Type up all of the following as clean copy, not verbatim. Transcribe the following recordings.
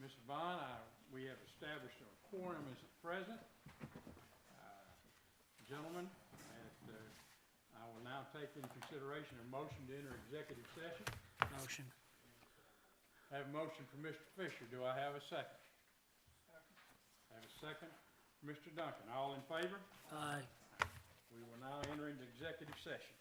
Mr. Bond, we have established a quorum is present. Gentlemen, I will now take into consideration a motion to enter executive session. Motion. I have a motion for Mr. Fisher. Do I have a second? I have a second for Mr. Duncan. All in favor? Aye. We will now enter into executive session.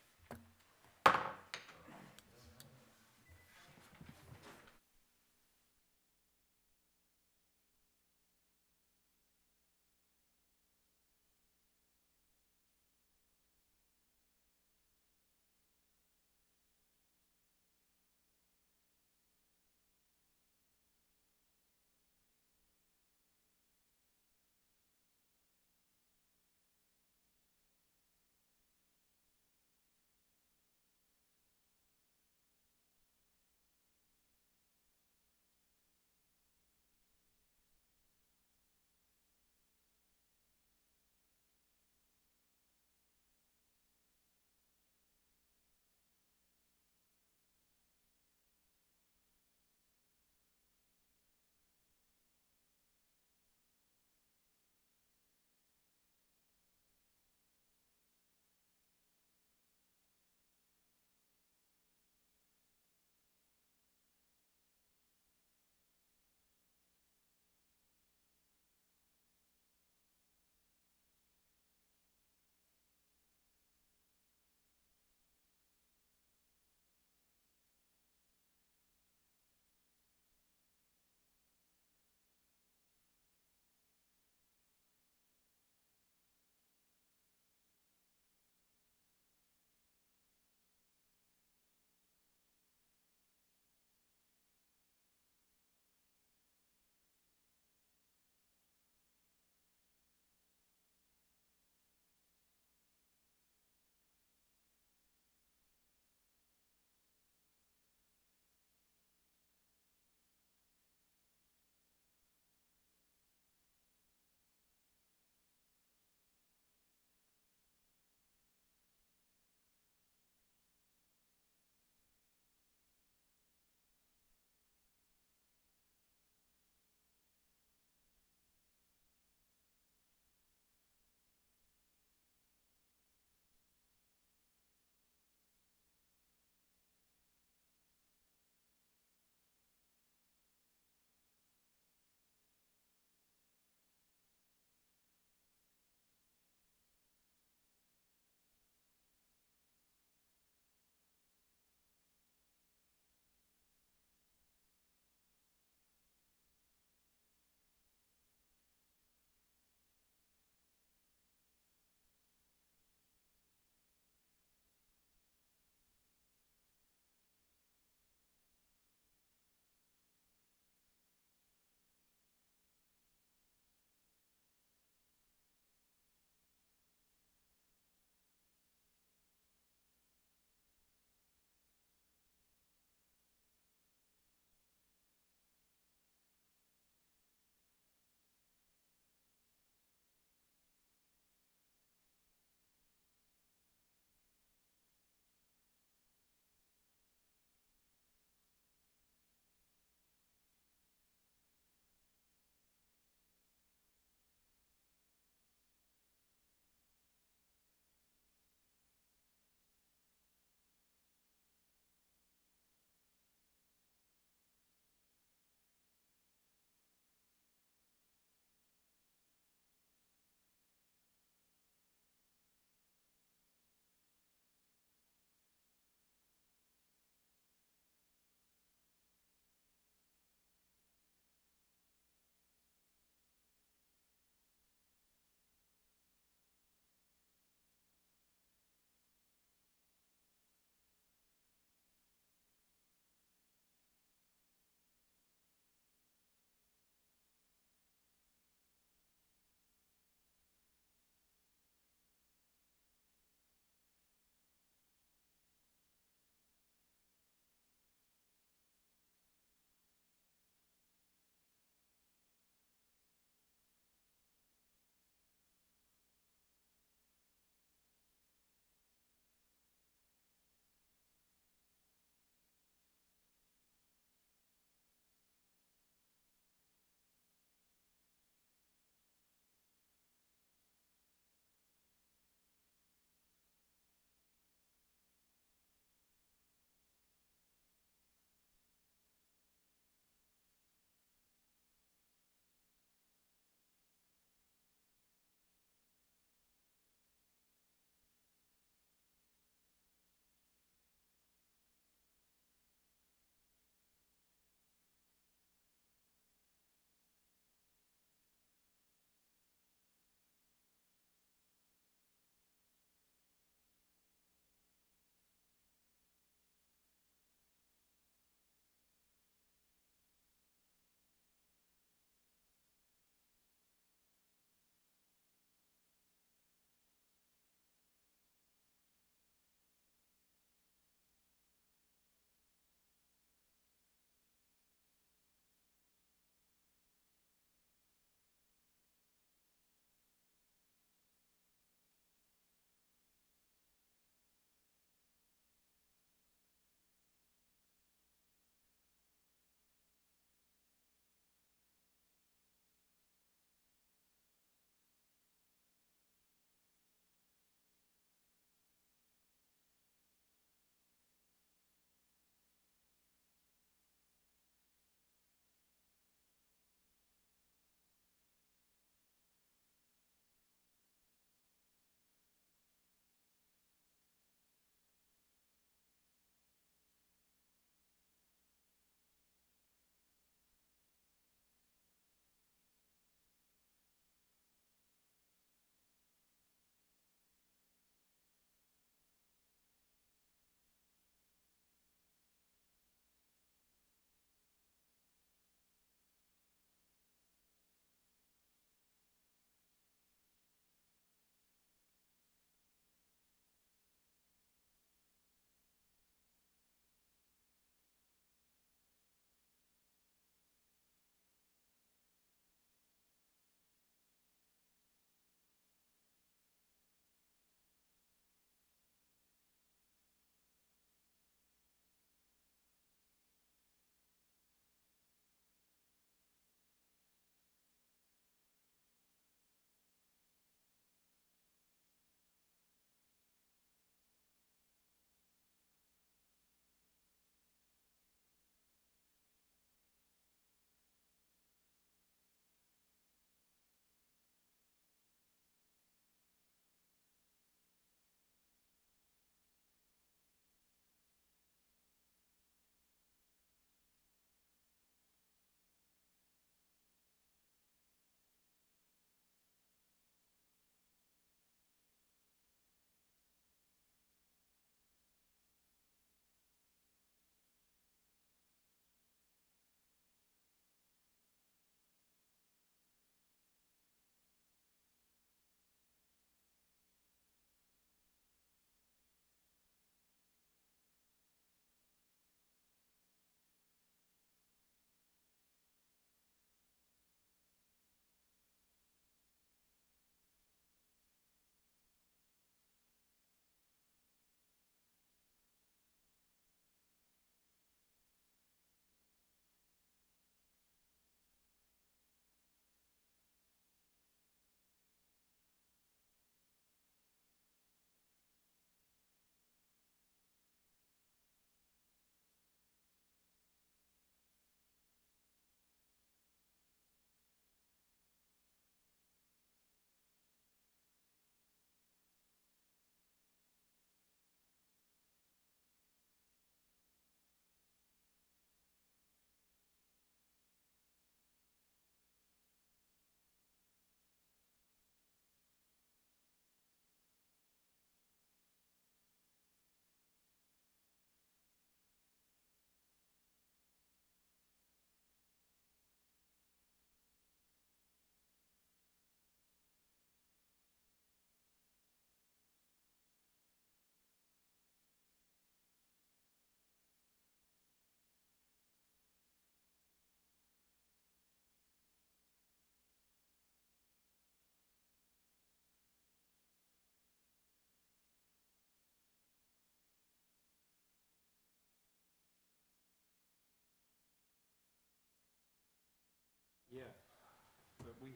we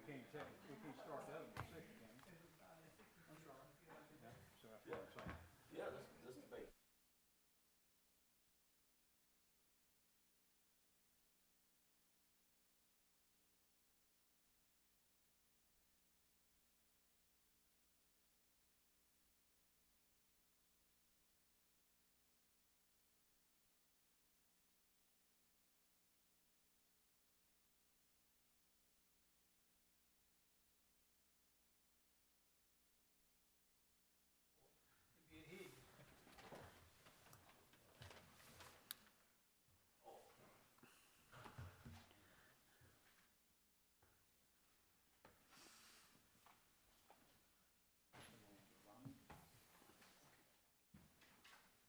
can't start the other one at 6, can we? I'm sorry. Yeah, so that's what I'm saying. Yeah, this debate.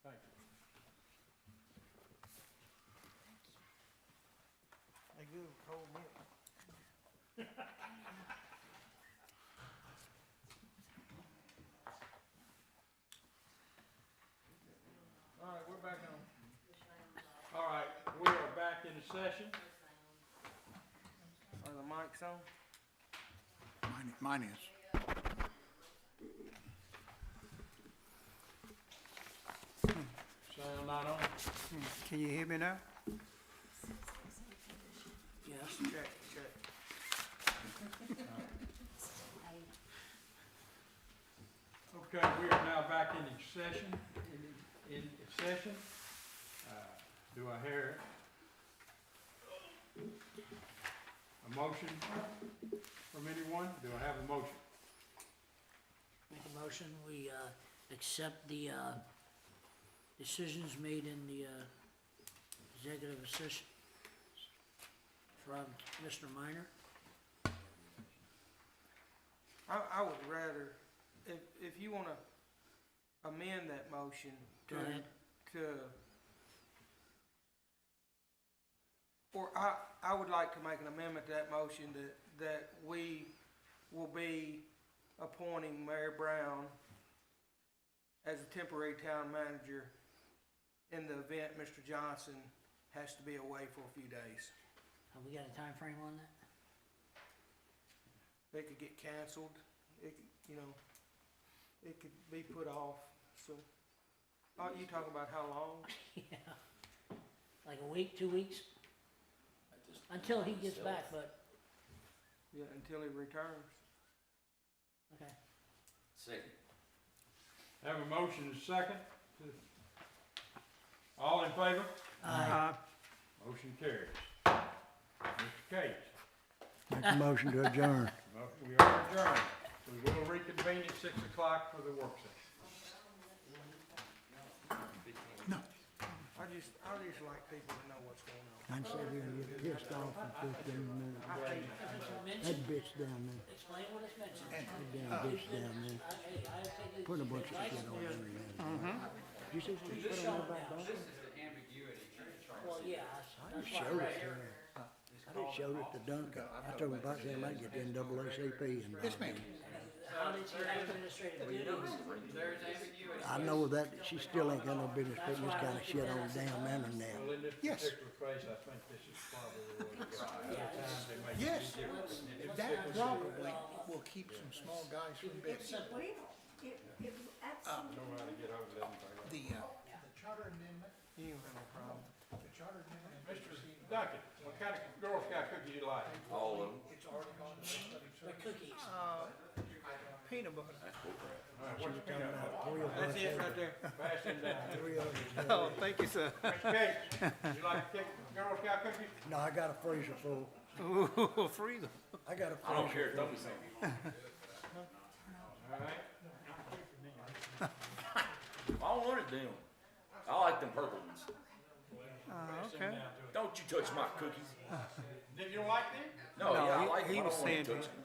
Thank you. They good with cold milk. All right, we're back on. All right, we are back in session. Are the mics on? Mine is. Sound not on? Can you hear me now? Yes. Check. Okay, we are now back in session, in session. Do I hear a motion from anyone? Do I have a motion? Make a motion, we accept the decisions made in the executive session from Mr. Minor. I would rather, if you wanna amend that motion Go ahead. Or I would like to make an amendment to that motion that we will be appointing Mayor Brown as a temporary town manager in the event Mr. Johnson has to be away for a few days. Have we got a time frame on that? They could get canceled, it could, it could be put off, so. Oh, you talking about how long? Yeah. Like a week, 2 weeks? Until he gets back, but, Yeah, until he returns. okay. Second. Have a motion and a second. All in favor? Aye. Motion carries. Mr. Case, Make a motion to adjourn. we are adjourned. We will reconvene at 6 o'clock for the work session. I just like people to know what's going on. I'm sitting here and get pissed off at 15 minutes. I hate If it's That mentioned, bitch down there, explain what it's mentioned. that damn bitch down there, Hey, I take it. put a bunch of shit on there. You see what you put on there about Duncan? Well, yeah, I that's just why, showed it to him. I just showed it to Duncan. I told him about that, I might get the NAACP and. Yes, ma'am. how did she administrative duties? I know that she still ain't got no business putting this kind of shit on the damn internet. Well, in this Yes. particular case, I think this is probably the way to go. Other times they make Yes. it easier. That probably will keep some small guys from bidding. Know how to get over that. The charter amendment, You don't have no problem. the charter amendment. Mr. Duncan, what kind of Girl Scout cookie you like? All of them. It's already on the list, but it's. The cookies. Peanut butter. All right, what's your peanut butter? That's it right there. Pass them down. Oh, thank you, sir. Mr. Case, you like to Girl Scout cookies? No, I got a freezer full. Ooh, freedom. I got a I don't freezer care, full. don't be saying. All right. I don't want it them. I like them purple ones. Pass them down to it. Don't you touch my cookies. If you don't like them, No, No, yeah, I he- like them. he I was don't want you saying touching them.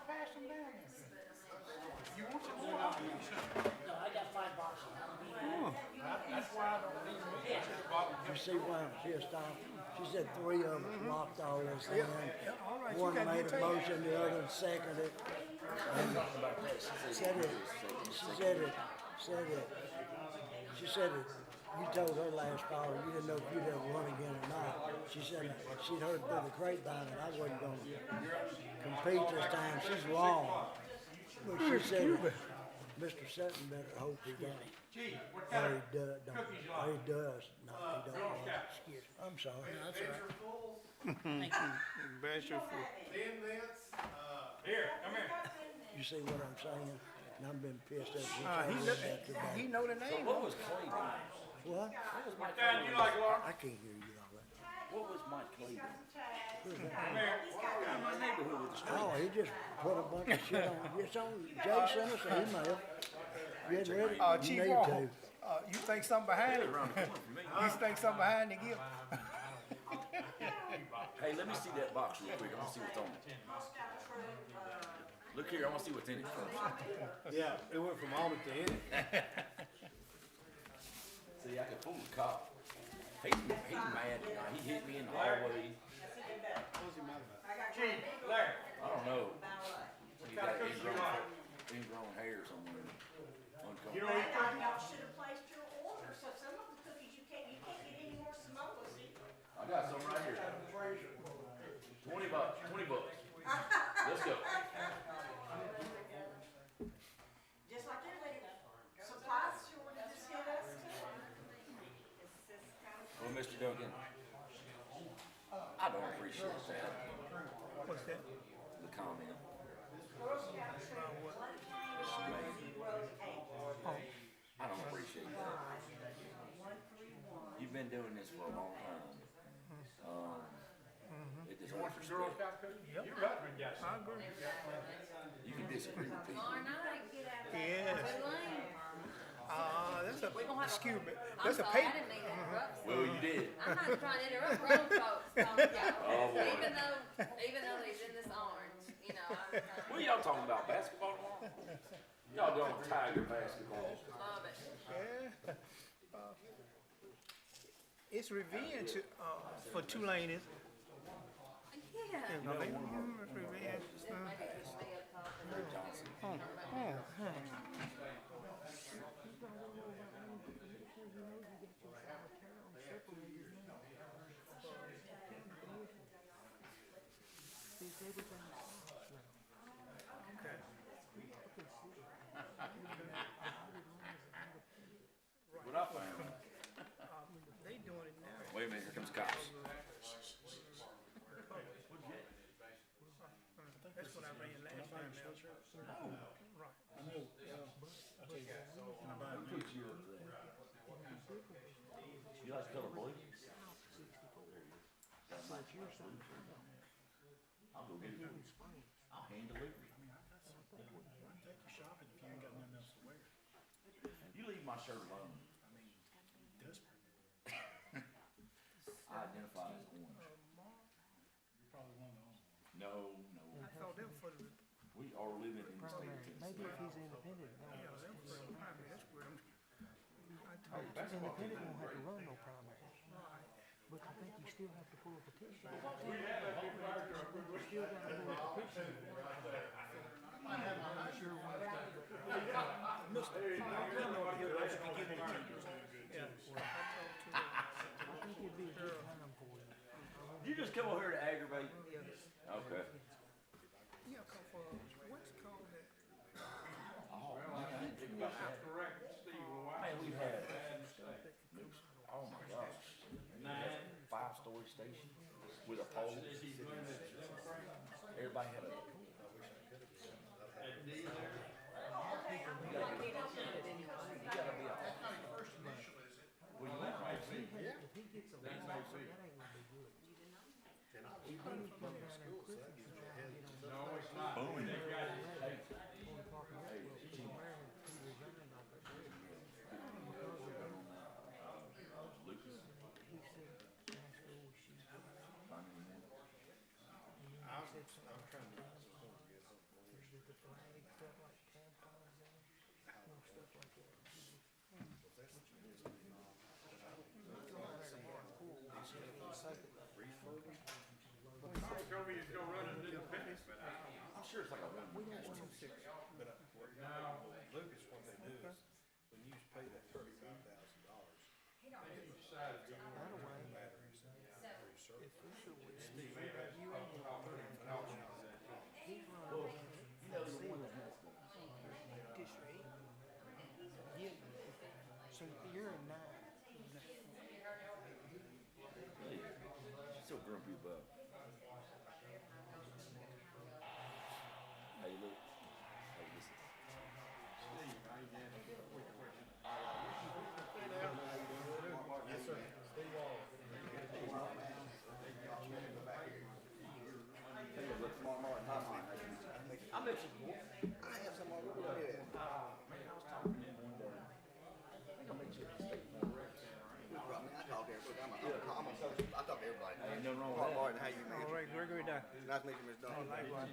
pass them down. You want some more? I'll give you some. No, I got 5 boxes. That's why I don't need them. I just bought them. You see why I'm pissed off? She said 3 of them locked all this in. All right, you One got made good a taste. motion, the other seconded it. And said it, she said it, she said it you told her last fall, you didn't know if you'd ever run again or not. She said she'd heard through the grapevine that I wasn't gonna compete this time. She's wrong. But she said, Mr. Sutton better hope he don't. Gee, what Or kind he of does, don't. cookies you Or he like? does. No, he Girl don't. Scout. Excuse me. I'm sorry. That's all right. Thank you. Bless your foot. Here, come here. You see what I'm saying? And I've been pissed at you. He know the So name. what was Cleveland? What? What kind you like, Laura? I can't hear you all that. What was Mike Cleveland? Come here. In my neighborhood with the street. Oh, he just put a bunch of shit on. It's on. Jay sent us an email. Getting ready. You Chief need Walker, to. you think something behind it? Around the corner from me. You think something behind the gift? Hey, let me see that box real quick. I want to see what's on it. Look here, I want to see what's in it first. Yeah, it went from almond to any. See, I could fool the cop. He's mad. He hit me in the hallway. Gee, Larry. I don't know. He kind got of cookies you like? ingrown hair somewhere. You know, I thought y'all should have placed your order, so some of the cookies you can't get any more Samoas either. I got some right here. $20. Let's go. Just like everybody, supplies shortages hit us too. It's just kind of. Well, Mr. Duncan, I don't appreciate that. What's that? The comment. Girl Scout troop, 13108. I don't appreciate that. 131. You've been doing this for a long time. It you want deserves some Girl respect. Scout cookies? You Rutland got I some. agree. You can disagree with people. Yes. That's a, We gonna have a- excuse me, I'm that's a sorry, I paper. didn't mean to interrupt. Well, you did. I'm not trying to interrupt grown folks, Oh, boy. even though he's in this orange, you know, I'm What are y'all talking about? Basketball tomorrow? Y'all doing Tiger basketball? love it. Yeah. It's revenge, for Tulane, is Yeah. it's revenge. Maybe it should be up top. Ray Johnson. What I found. They doing it now. Wait a minute, here comes cops. That's what I ran last time. Right. You like color blue? I'll go get it for you. I'll hand deliver it. You leave my shirt alone. I identify as orange. No, no. I thought they were for the, We are living in the state of Tennessee. Maybe if he's independent, yeah, they were for the primary, that's where I'm. I told you. independent won't have to run no primary. But I think you still have to pull a petition. You still gotta pull a petition. I think it'd be a good time for you. You just come over here to aggravate? Okay. Yeah, come for, what's it called that? Oh, man, I didn't think about that. Correct, Steve. Well, Man, we've had, bad mistake. oh my gosh. We had a 5-story station with a pole. Everybody had a. You gotta be a. Well, you want to see. If he gets a that ain't gonna be good. He needs to come down there and quit and try to get on No, it's not. Boom. They got it. the parking lot. Well, from where he resigned off that bridge. Because of that, Lucas. he said, high school, she, and then he said something about that the flag, stuff like tampons and, stuff like that. They told me you'd go run an independent, but I'm sure it's like a one. Lucas, what they do is, when you pay that $35,000, So you're a nine. She's so grumpy about. How you look? Hey, listen. Yes, sir. Steve Wall. I met you before. I have some over there. Man, I was talking to him one day. I think I met you at the state fair. I talk to everybody. I talk to everybody. Ain't nothing wrong with Paul that. Martin, how you, man? All right, Gregory Duncan. Nice to meet you, Mr. Duncan. Likewise.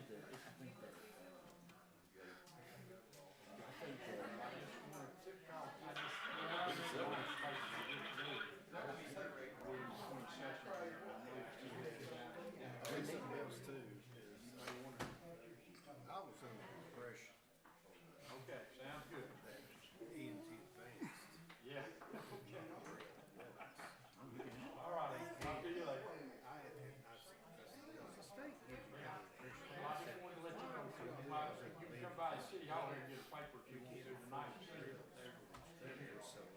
Something else too is I was under the impression Okay, sounds good. EMT advanced. Yeah. All right, I'll see you later. The state gives me the impression. I just wanted to let you know, so you might, you can come by the city hall and get a paper if you want to tonight. So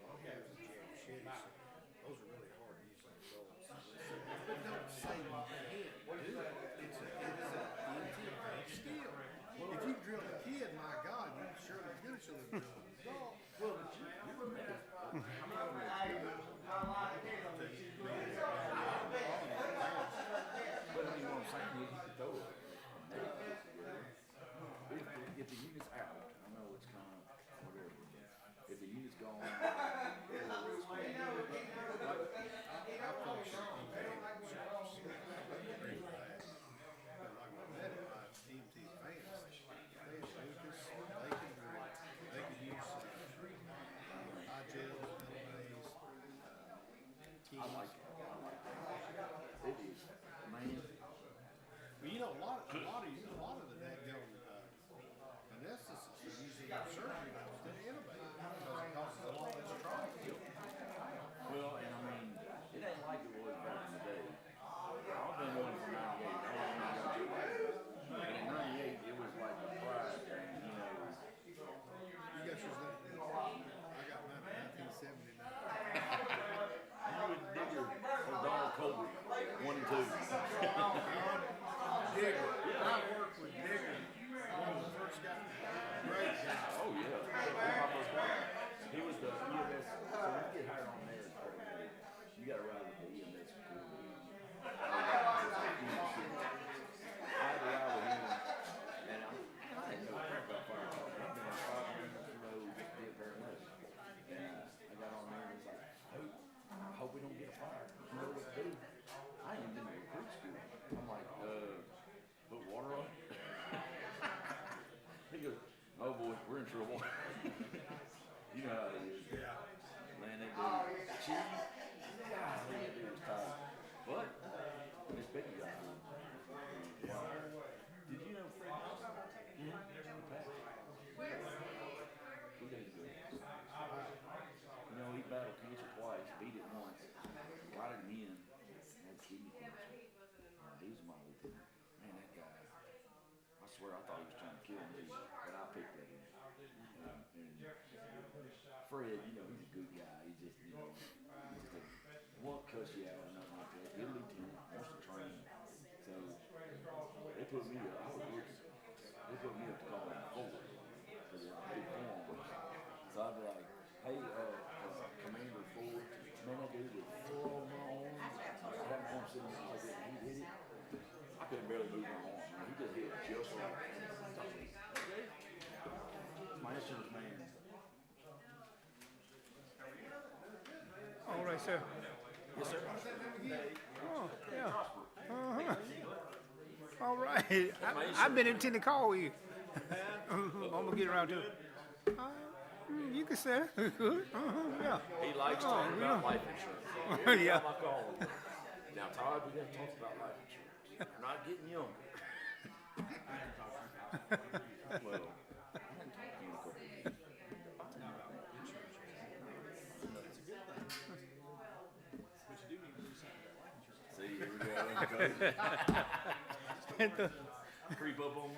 all those jam shitty, those are really hard to use on adults. But don't say you can't do it. It's an EMT advanced skill. If you drill a kid, my God, you surely do should have drilled a dog. Well, but you're a medic. But I mean, what I'm saying is, you can throw it. If the unit's out, I know it's kind of whatever. If the unit's gone, I like it. It is, man. Well, you know, a lot of the daggone anesthetists are using surgery now instead of intubating because it causes a lot less trauma. Well, and I mean, it ain't like it was back in the day. I've been doing it for 98. I don't know. And in 98, it was like a pride thing, you know. You guys was that? I got mine in 1979. You would Digger or Donald Colby, 1 and 2. Digger. I worked with Digger. One of the first guys. Great guy. Oh yeah. My first guy. He was the EMS. So when you get hired on there, it's crazy. You got to ride with the EMS crew. I had to ride with him, and I didn't know crap about fire. I've been on 500 road just to be a paramedic. And I got on there and was like, hey, I hope we don't get a fire. You know what to do? I ain't been to recruit school. I'm like, put water on it? He goes, oh boy, we're in trouble. You know how it is. Yeah. Man, that dude, cheap. God, that dude was tired. But, Miss Becky got good. Wow. Did you know Fred Dawson? Yeah. He did good. You know, he battled cancer twice, beat it once, got it in, had kidney cancer. He was my lieutenant. Man, that guy, I swear I thought he was trying to kill me, but I picked at him. And Fred, you know, he's a good guy. He just, you know, won't cuss you out or nothing like that. Good lieutenant, wants to train. So they put me up. I was rookie. They put me up to call him forward for the big forms. So I'd be like, hey, Commander Ford, man, that dude was full on my arm. I had him on sitting there like that, and he hit it. I couldn't barely move my arm. Man. He just hit it just right. My insurance man. All right, sir. Yes, sir. Oh, yeah. Uh-huh. All right. I've been intending to call you. I'm gonna get around to it. You can say. Yeah. He likes talking about life insurance. Yeah. I call him. Now, Todd, we got to talk about life insurance. We're not getting younger. Well, I hadn't talked to you in a couple of years. It's a good thing. Creep up on me.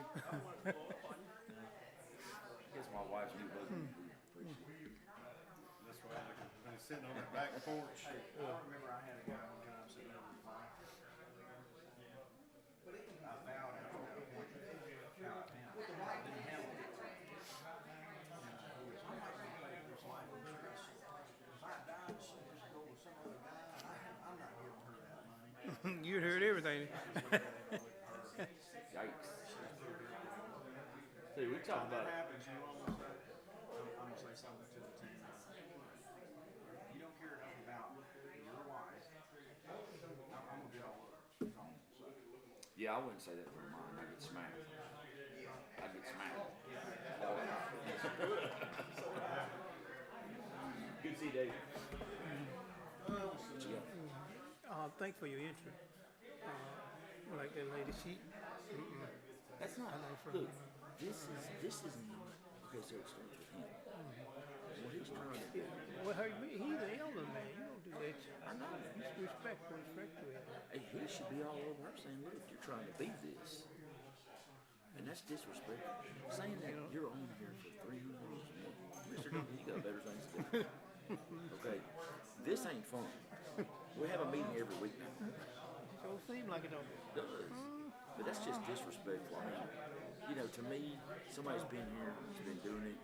Guess my wife's new husband. That's why when he's sitting on that back porch. I remember I had a guy one time sitting over the fire. I vowed after that appointment, how I handled it. I didn't handle it. He was, I'm not gonna pay for this life insurance. If I die, she'll just go with some other guy, and I'm not giving her that money. You heard everything. Yikes. See, we talked about That it. happens, you almost, I'm gonna say something to the team. You don't care enough about your wife, I'm gonna be all over. That's all I'm gonna say. Yeah, I wouldn't say that for mine. I get smacked. I get smacked. Good to see you, Dave. What you got? Thanks for your interest. Like that lady, That's not. Look, this isn't. Okay, so it starts with him. What he's trying to do. well, he's the elder man. You don't do that. I know. Respect to it. Hey, he should be all over her saying, look, you're trying to beat this. And that's disrespectful. Saying that you're on here for 3 years. Mr. Duncan, you got better things to do. Okay? This ain't fun. We have a meeting every week now. So it seems like it don't. It does. But that's just disrespectful. I mean, you know, to me, somebody's been here, has been doing it.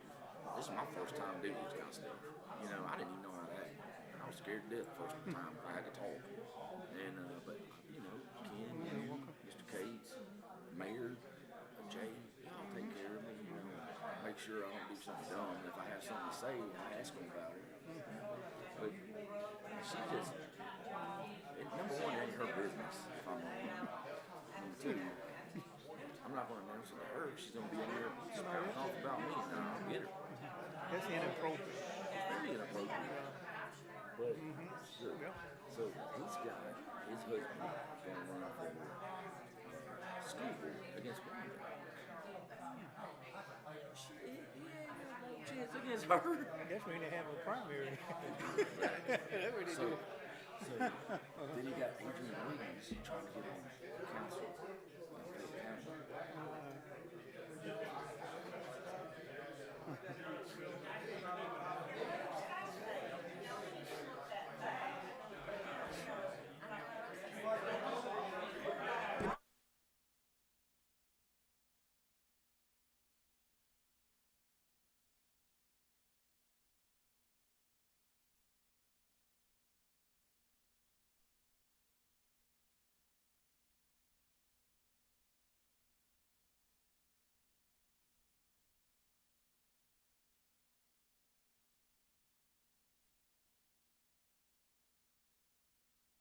This is my first time doing this kind of stuff. You know, I didn't even know how to act. I was scared to death the first time I had to talk. And, but, you know, Ken, Mr. Cates, Mayor, Jay, y'all take care of me, you know, make sure I don't do something dumb. If I have something to say, I ask them about it. But she just, number one, it ain't her business if I'm wrong. Number two, I'm not going to announce it to her. She's going to be in there spouting off about me, and I don't get her. That's inappropriate. It's very inappropriate. But, so this guy, his husband, is going to run for school board against Wanda. He ain't got no chance against her. That's when they have a primary. That's what they So, do. then you got Adrian Williams trying to get on council.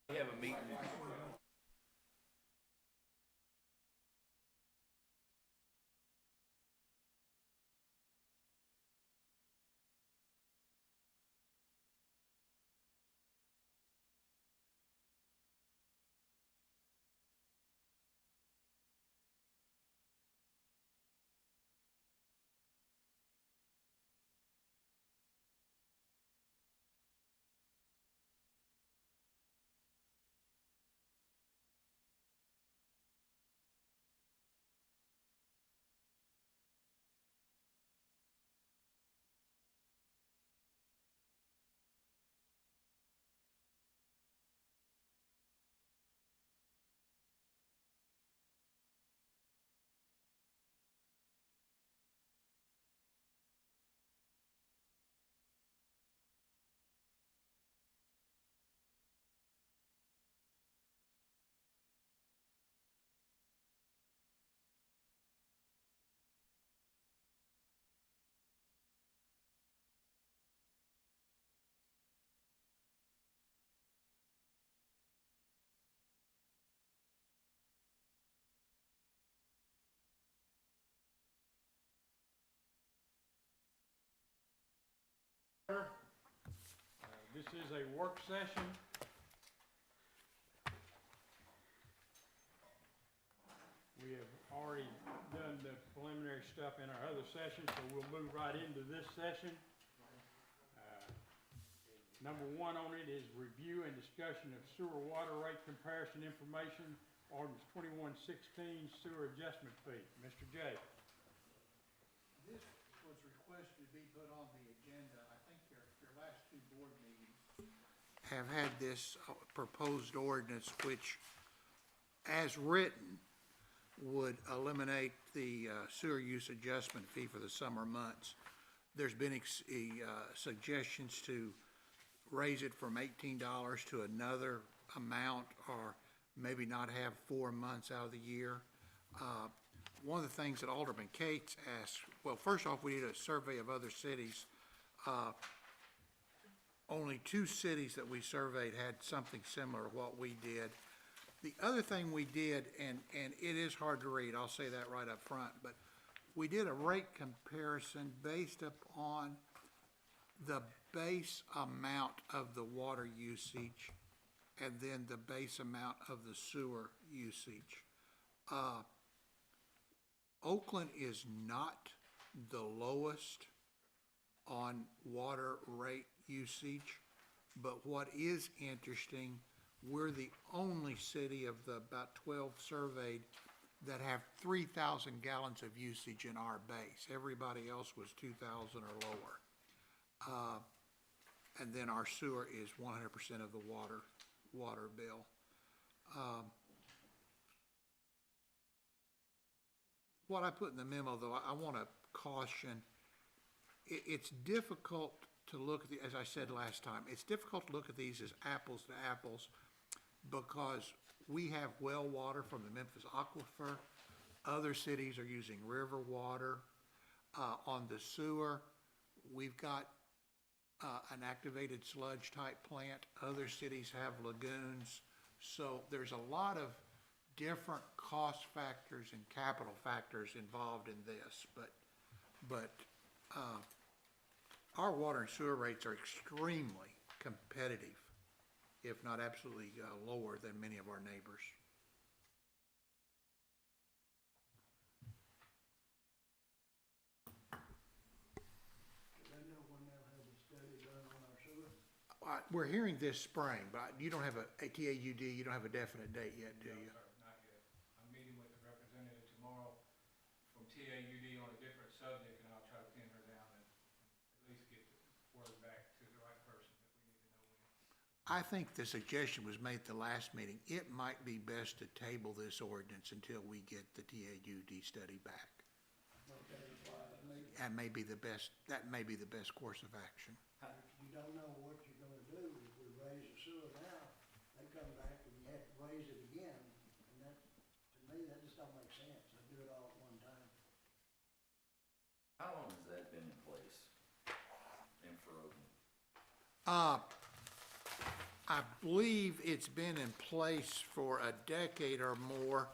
We have a meeting. This is a work session. We have already done the preliminary stuff in our other session, so we'll move right into this session. Number one on it is review and discussion of sewer water rate comparison information ordinance 2116 sewer adjustment fee. Mr. J. This was requested to be put on the agenda. I think your last two board meetings have had this proposed ordinance, which, as written, would eliminate the sewer use adjustment fee for the summer months. There's been suggestions to raise it from $18 to another amount, or maybe not have 4 months out of the year. One of the things that Alderman Cates asked, well, first off, we did a survey of other cities. Only 2 cities that we surveyed had something similar to what we did. The other thing we did, and it is hard to read, I'll say that right up front, but we did a rate comparison based upon the base amount of the water usage and then the base amount of the sewer usage. Oakland is not the lowest on water rate usage, but what is interesting, we're the only city of the about 12 surveyed that have 3,000 gallons of usage in our base. Everybody else was 2,000 or lower. And then our sewer is 100% of the water bill. What I put in the memo, though, I want to caution, it's difficult to look at as I said last time, it's difficult to look at these as apples to apples because we have well water from the Memphis aquifer. Other cities are using river water. On the sewer, we've got an activated sludge type plant. Other cities have lagoons. So there's a lot of different cost factors and capital factors involved in this, but our water and sewer rates are extremely competitive, if not absolutely lower than many of our neighbors. Do they know when they'll have the study done on our sewer? we're hearing this spring, but you don't have a TAUD, you don't have a definite date yet, do you? No, sir, not yet. I'm meeting with the representative tomorrow from TAUD on a different subject, and I'll try to pin her down and at least get the word back to the right person that we need to know when. I think the suggestion was made at the last meeting. It might be best to table this ordinance until we get the TAUD study back. That may be the best course of action. If you don't know what you're gonna do, if we raise the sewer now, they come back and you have to raise it again, and that, to me, that just don't make sense. They do it all at one time. How long has that been in place in Oakland? I believe it's been in place for a decade or more,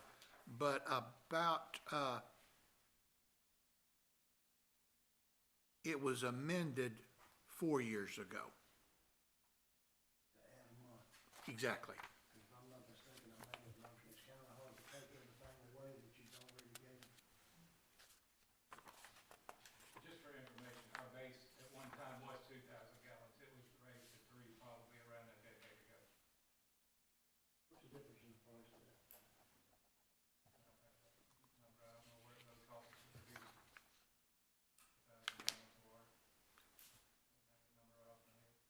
but about, it was amended 4 years ago. To add a month. Exactly. If I'm not mistaken, I made a motion, it's kinda hard to take everything away that you've already given. Just for information, our base at one time was 2,000 gallons. It was raised to 3 probably around a decade ago. What's the difference in the price of that? Number, I don't know where those costs would be. 1,000 gallons of water. Number off my head.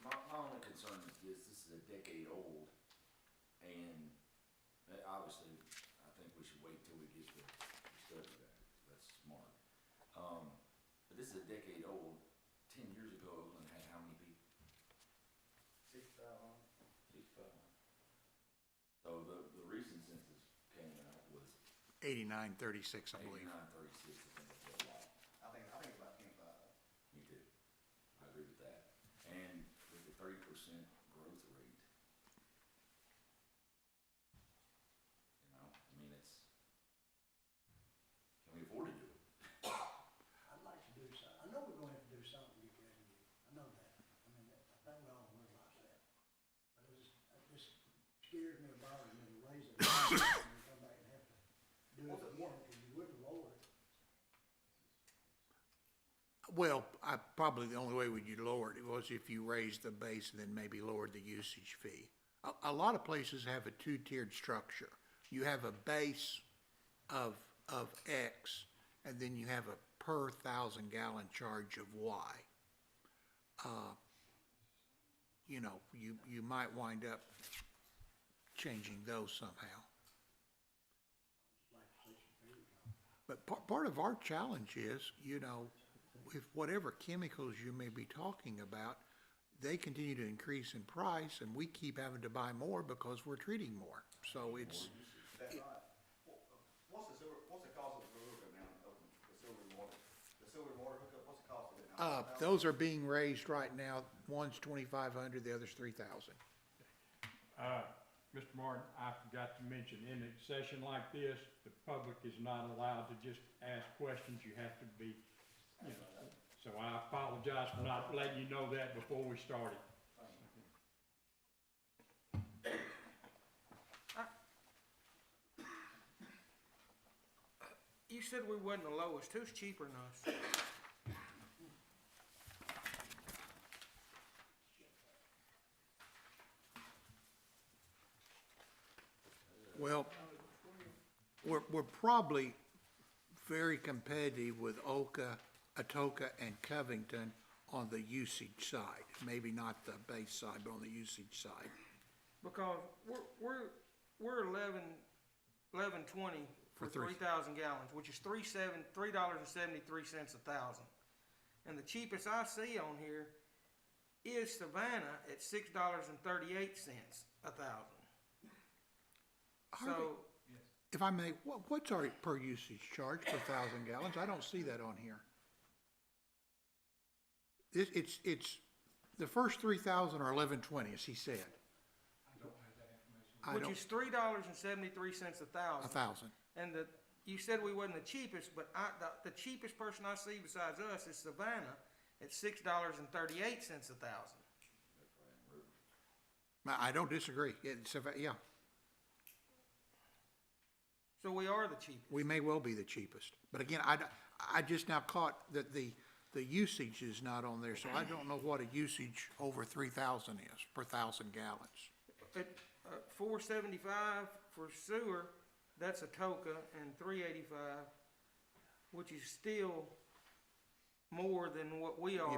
My only concern is this is a decade old, and obviously, I think we should wait till we get the study back, that's smart. But this is a decade old. 10 years ago, Oakland had how many people? 6,500. 6,500. So the recent census came out was 8936, I believe. 8936, I think that's a lot. I think it's about 25. Me too. I agree with that. And with the 30% growth rate, you know, I mean, it's, can we afford to do it? I'd like to do something. I know we're gonna have to do something to get revenue. I know that. I mean, I think we all realize that. But it just scares me about it, and then raise it, and then come back and have to do it again, because you wouldn't lower it. Well, probably the only way would you lower it was if you raised the base and then maybe lowered the usage fee. A lot of places have a two-tiered structure. You have a base of X, and then you have a per 1,000-gallon charge of Y. You know, you might wind up changing those somehow. But part of our challenge is, you know, if whatever chemicals you may be talking about, they continue to increase in price, and we keep having to buy more because we're treating more. So it's, That's right. What's the cost of the sewer hookup now in Oakland, the sewer and water? The sewer and water hookup, what's the cost of it now? those are being raised right now. One's 2,500, the other's 3,000. Mr. Martin, I forgot to mention, in a session like this, the public is not allowed to just ask questions. You have to be, you know, so I apologize for not letting you know that before we started. You said we wasn't the lowest. Who's cheaper than us? Well, we're probably very competitive with Atoka, and Covington on the usage side. Maybe not the base side, but on the usage side. Because we're $11.20 for For three. 3,000 gallons, which is $3.73 a thousand. And the cheapest I see on here is Savannah at $6.38 a thousand. Harvey, So, if I may, what's our per usage charge per 1,000 gallons? I don't see that on here. It's the first 3,000 are 11.20, as he said. I don't have that information. I which don't, is $3.73 a thousand. 1,000. And you said we wasn't the cheapest, but the cheapest person I see besides us is Savannah at $6.38 a thousand. I don't disagree. Yeah, So we are the cheapest. we may well be the cheapest. But again, I just now caught that the usage is not on there, so I don't know what a usage over 3,000 is per 1,000 gallons. At $4.75 for sewer, that's Atoka, and $3.85, which is still more than what we are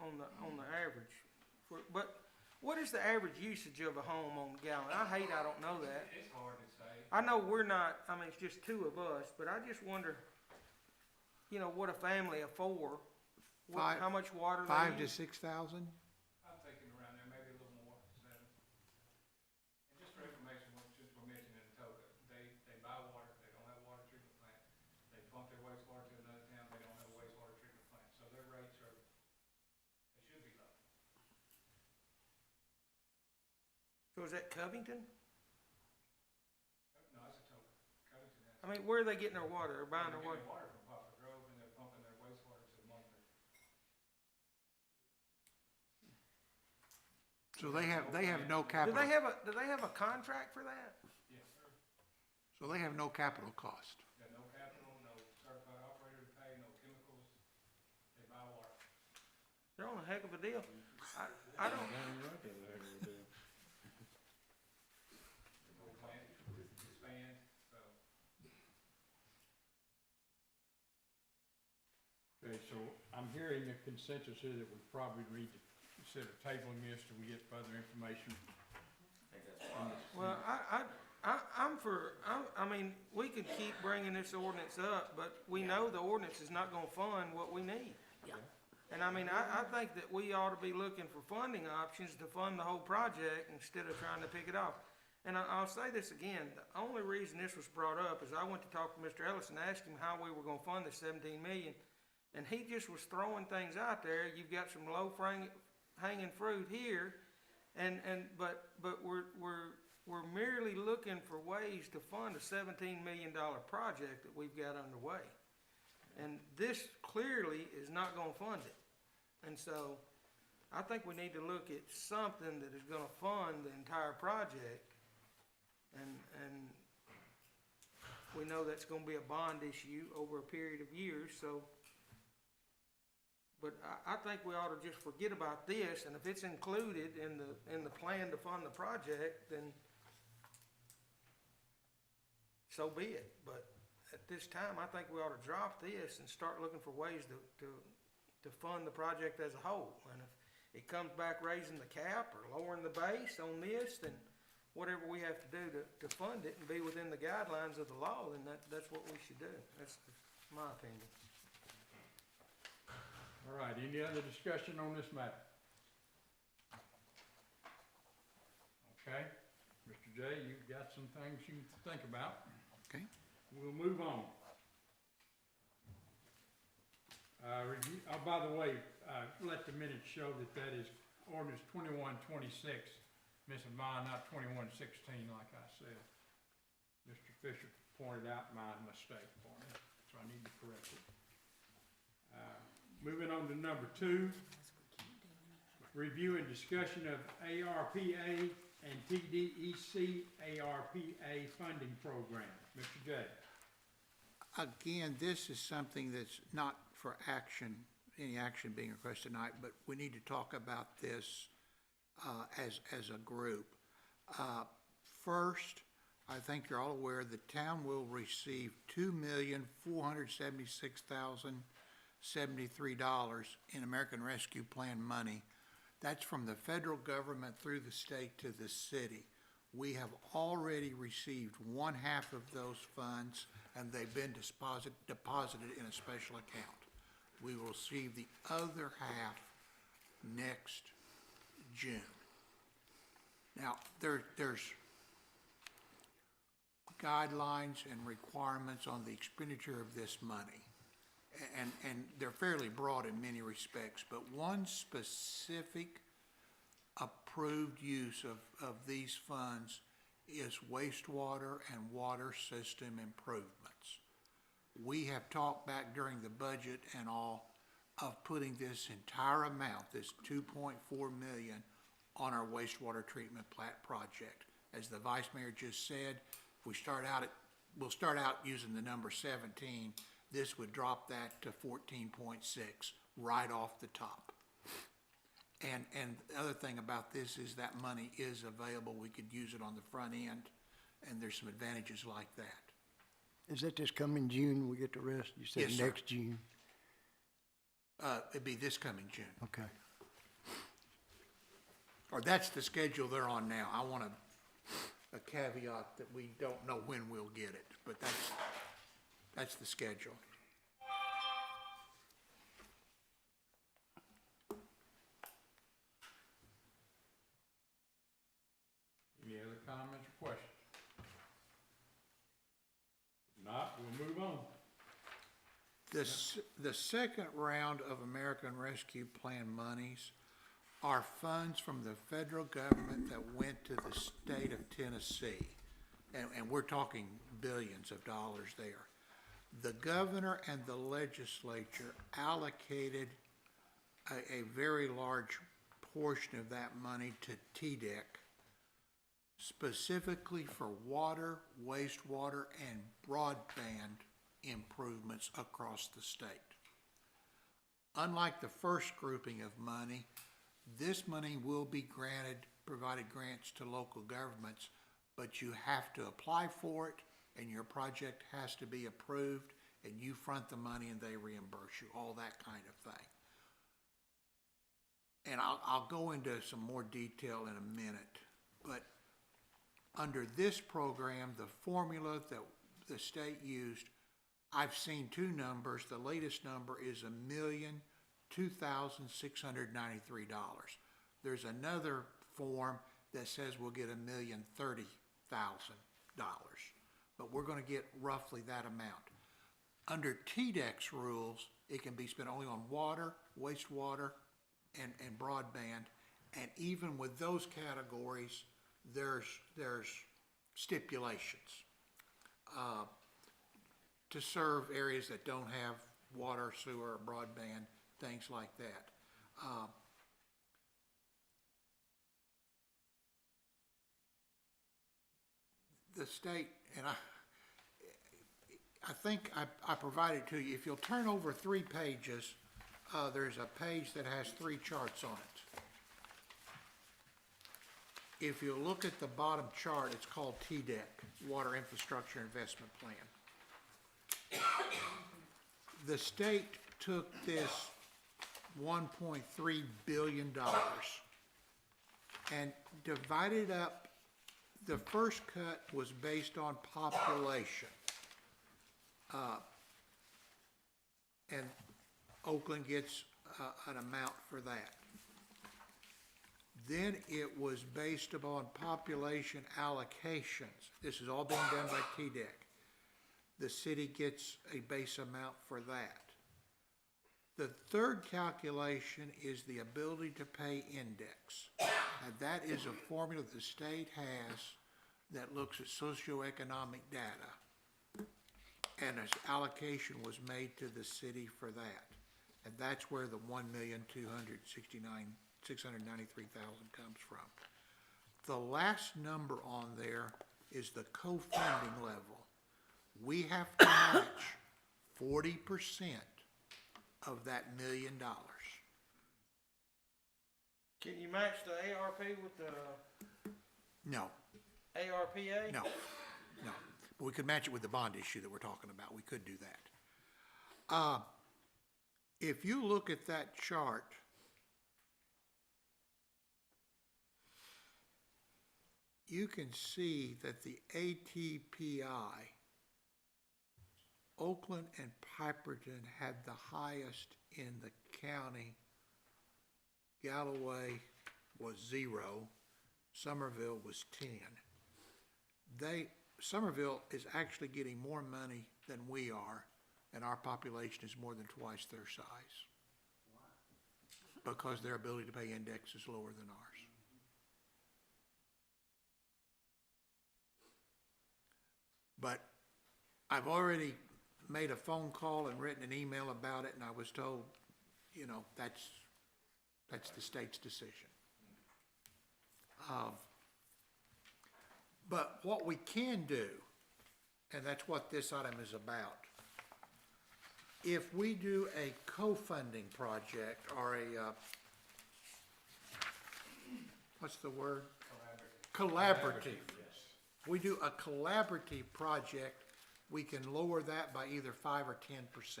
on the average. But what is the average usage of a home on the gallon? I don't know that. It's hard to say. I know we're not, I mean, it's just two of us, but I just wonder, you know, what a family of four, how much water they 5,000 to use. 6,000? I'm thinking around there, maybe a little more, 7. And just for information, since we're mentioning Atoka, they buy water, they don't have a water treatment plant. They pump their wastewater to another town, they don't have a wastewater treatment plant. So their rates they should be low. So is that Covington? No, it's Atoka. Covington has. I mean, where are they getting their water? They're buying their They're water? getting water from Poplar Grove, and they're pumping their wastewater to the monthly. So they have no Do capital. they have a contract for that? Yes, sir. So they have no capital cost. Got no capital, no certified operator to pay, no chemicals. They buy water. They're on a heck of a deal. I don't, No plant, expand, so. Okay, so I'm hearing a consensus here that we probably need to consider tabling this till we get further information. well, I mean, we could keep bringing this ordinance up, but we know the ordinance is not gonna fund what we need. Yeah. And I mean, I think that we ought to be looking for funding options to fund the whole project instead of trying to pick it off. And I'll say this again, the only reason this was brought up is I went to talk to Mr. Ellis and asked him how we were gonna fund the 17 million. And he just was throwing things out there. You've got some low hanging fruit here, but we're merely looking for ways to fund a $17 million project that we've got underway. And this clearly is not gonna fund it. And so, I think we need to look at something that is gonna fund the entire project. And we know that's gonna be a bond issue over a period of years, so But I think we ought to just forget about this, and if it's included in the plan to fund the project, then so be it. But at this time, I think we ought to drop this and start looking for ways to fund the project as a whole. And if it comes back raising the cap or lowering the base on this, then whatever we have to do to fund it and be within the guidelines of the law, then that's what we should do. That's my opinion. All right, any other discussion on this matter? Okay, Mr. J, you've got some things you can think about. Okay. We'll move on. Review, by the way, let the minutes show that is ordinance 2126, Ms. Vaughn, not 2116 like I said. Mr. Fisher pointed out my mistake for me, so I need to correct it. Moving on to number 2, review and discussion of ARPA and TDEC ARPA funding program. Mr. J. Again, this is something that's not for action, any action being requested tonight, but we need to talk about this as a group. First, I think you're all aware the town will receive $2,476,073 in American Rescue Plan money. That's from the federal government through the state to the city. We have already received 1/2 of those funds, and they've been deposited in a special account. We will receive the other half next June. Now, there's guidelines and requirements on the expenditure of this money. And they're fairly broad in many respects, but one specific approved use of these funds is wastewater and water system improvements. We have talked back during the budget and all of putting this entire amount, this $2.4 million, on our wastewater treatment plant project. As the Vice Mayor just said, if we start out we'll start out using the number 17. This would drop that to 14.6 right off the top. And the other thing about this is that money is available. We could use it on the front end, and there's some advantages like that. Is that this coming June we get the rest? You said Yes, sir. next June? It'd be this coming June. Okay. Or that's the schedule they're on now. I want a caveat that we don't know when we'll get it, but that's the schedule. Any other comments or questions? If not, we'll move on. The second round of American Rescue Plan monies are funds from the federal government that went to the state of Tennessee. And we're talking billions of dollars there. The governor and the legislature allocated a very large portion of that money to TDEC, specifically for water, wastewater, and broadband improvements across the state. Unlike the first grouping of money, this money will be provided grants to local governments, but you have to apply for it, and your project has to be approved, and you front the money and they reimburse you, all that kind of thing. And I'll go into some more detail in a minute, but under this program, the formula that the state used, I've seen two numbers. The latest number is $1,002,693. There's another form that says we'll get $1,030,000, but we're going to get roughly that amount. Under TDEC's rules, it can be spent only on water, wastewater, and broadband, and even with those categories, there's stipulations to serve areas that don't have water, sewer, broadband, things like that. The state, and I think I provided to you, if you'll turn over 3 pages, there's a page that has 3 charts on it. If you look at the bottom chart, it's called TDEC, Water Infrastructure Investment Plan. The state took this $1.3 billion and divided up. The first cut was based on population. And Oakland gets an amount for that. Then it was based upon population allocations. This is all being done by TDEC. The city gets a base amount for that. The third calculation is the ability to pay index. And that is a formula the state has that looks at socioeconomic data. And an allocation was made to the city for that. And that's where the $1,269,693 comes from. The last number on there is the co-funding level. We have to match 40% of that $1 million. Can you match the ARP with the No, ARPA? no, no. But we could match it with the bond issue that we're talking about. We could do that. If you look at that chart, you can see that the ATPI, Oakland and Piperton had the highest in the county. Galloway was 0. Somerville was 10. Somerville is actually getting more money than we are, and our population is more than twice their size. Because their ability to pay index is lower than ours. But I've already made a phone call and written an email about it, and I was told, you know, that's the state's decision. But what we can do, and that's what this item is about, if we do a co-funding project or a, what's the word? Collaborative. We do a collaborative project, we can lower that by either 5 or 10%.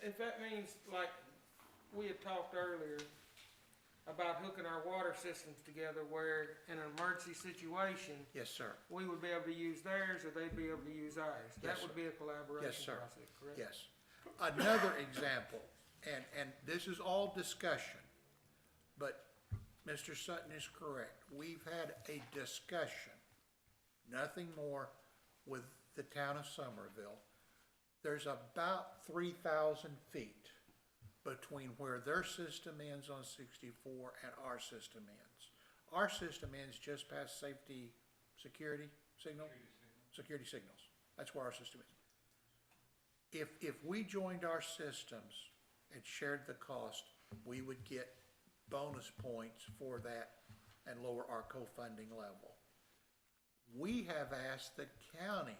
If that means, like we had talked earlier, about hooking our water systems together where in an emergency situation, Yes, sir. we would be able to use theirs or they'd be able to use ours. Yes, That would sir. be a collaboration Yes, sir. process, correct? Yes. Another example, and this is all discussion, but Mr. Sutton is correct. We've had a discussion, nothing more, with the town of Somerville. There's about 3,000 feet between where their system ends on 64 and our system ends. Our system ends just past security signals. That's where our system is. If we joined our systems and shared the cost, we would get bonus points for that and lower our co-funding level. We have asked the county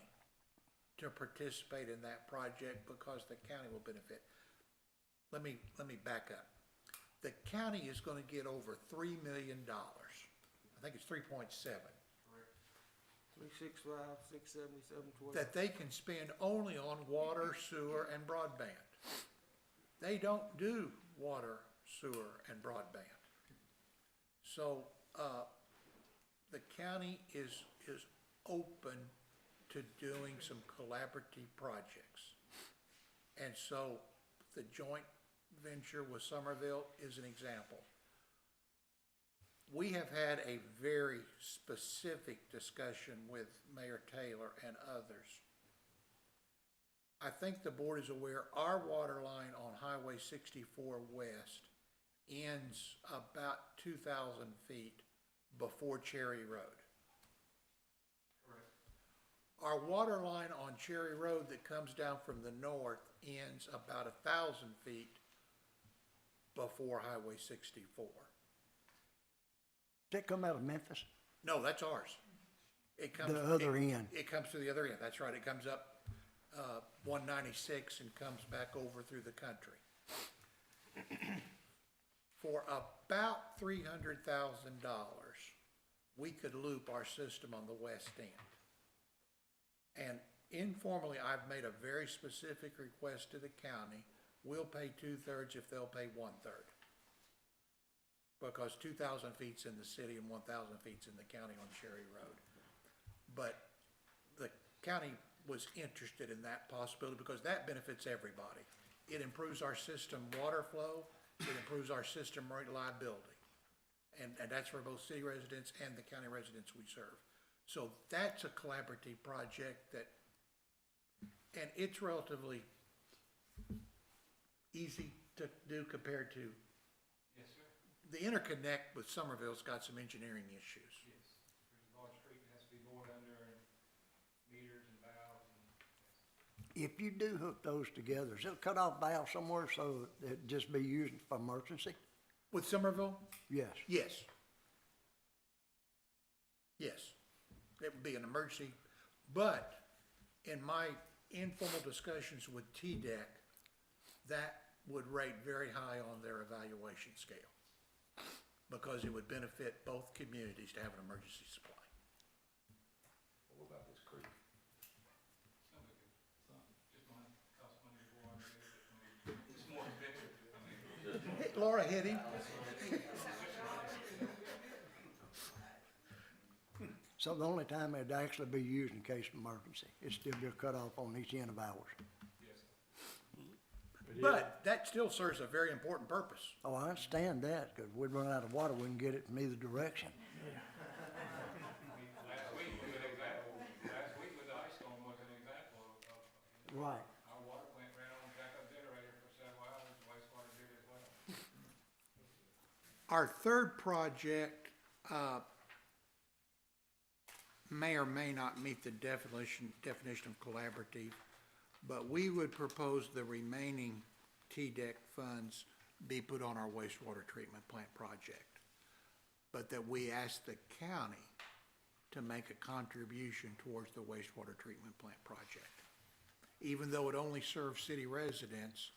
to participate in that project because the county will benefit. Let me back up. The county is going to get over $3 million. I think it's 3.7. 365, 677, 12. That they can spend only on water, sewer, and broadband. They don't do water, sewer, and broadband. So the county is open to doing some collaborative projects. And so the joint venture with Somerville is an example. We have had a very specific discussion with Mayor Taylor and others. I think the board is aware our water line on Highway 64 West ends about 2,000 feet before Cherry Road. Correct. Our water line on Cherry Road that comes down from the north ends about 1,000 feet before Highway 64. Does that come out of Memphis? No, that's ours. It comes The other end. It comes to the other end. That's right. It comes up 196 and comes back over through the country. For about $300,000, we could loop our system on the west end. And informally, I've made a very specific request to the county. We'll pay 2/3 if they'll pay 1/3. Because 2,000 feet's in the city and 1,000 feet's in the county on Cherry Road. But the county was interested in that possibility because that benefits everybody. It improves our system water flow, it improves our system reliability. And that's for both city residents and the county residents we serve. So that's a collaborative project that, and it's relatively easy to do compared to, Yes, sir. the interconnect with Somerville's got some engineering issues. Yes. There's a large creek that has to be bored under and meters and valves and, yes. If you do hook those together, is it a cutoff valve somewhere so it'd just be used for emergency? With Somerville? Yes. Yes. Yes. It would be an emergency, but in my informal discussions with TDEC, that would rate very high on their evaluation scale because it would benefit both communities to have an emergency supply. What about this creek? It's no big deal. Just money, costs money to bore under it, but, I mean, it's more expensive, I mean. Hey, Laura hit him. So the only time it'd actually be used in case of emergency, it'd still be a cutoff on each end of ours. Yes. But that still serves a very important purpose. Oh, I understand that, because we'd run out of water, we can get it from either direction. Last week was an example, last week with the ice storm was an example of Right. our water plant ran on a backup generator for several hours, wastewater did as well. Our third project, may or may not meet the definition of collaborative, but we would propose the remaining TDEC funds be put on our wastewater treatment plant project. But that we ask the county to make a contribution towards the wastewater treatment plant project. Even though it only serves city residents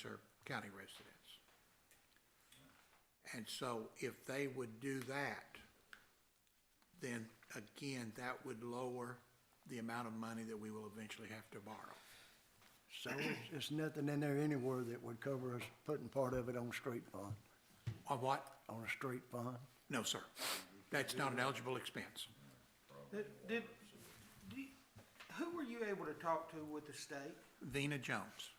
are county residents. And so if they would do that, then again, that would lower the amount of money that we will eventually have to borrow. So it's nothing in there anywhere that would cover us putting part of it on street fund, On what? on a street fund? No, sir. That's not an eligible expense. Who were you able to talk to with the state? Vena Jones.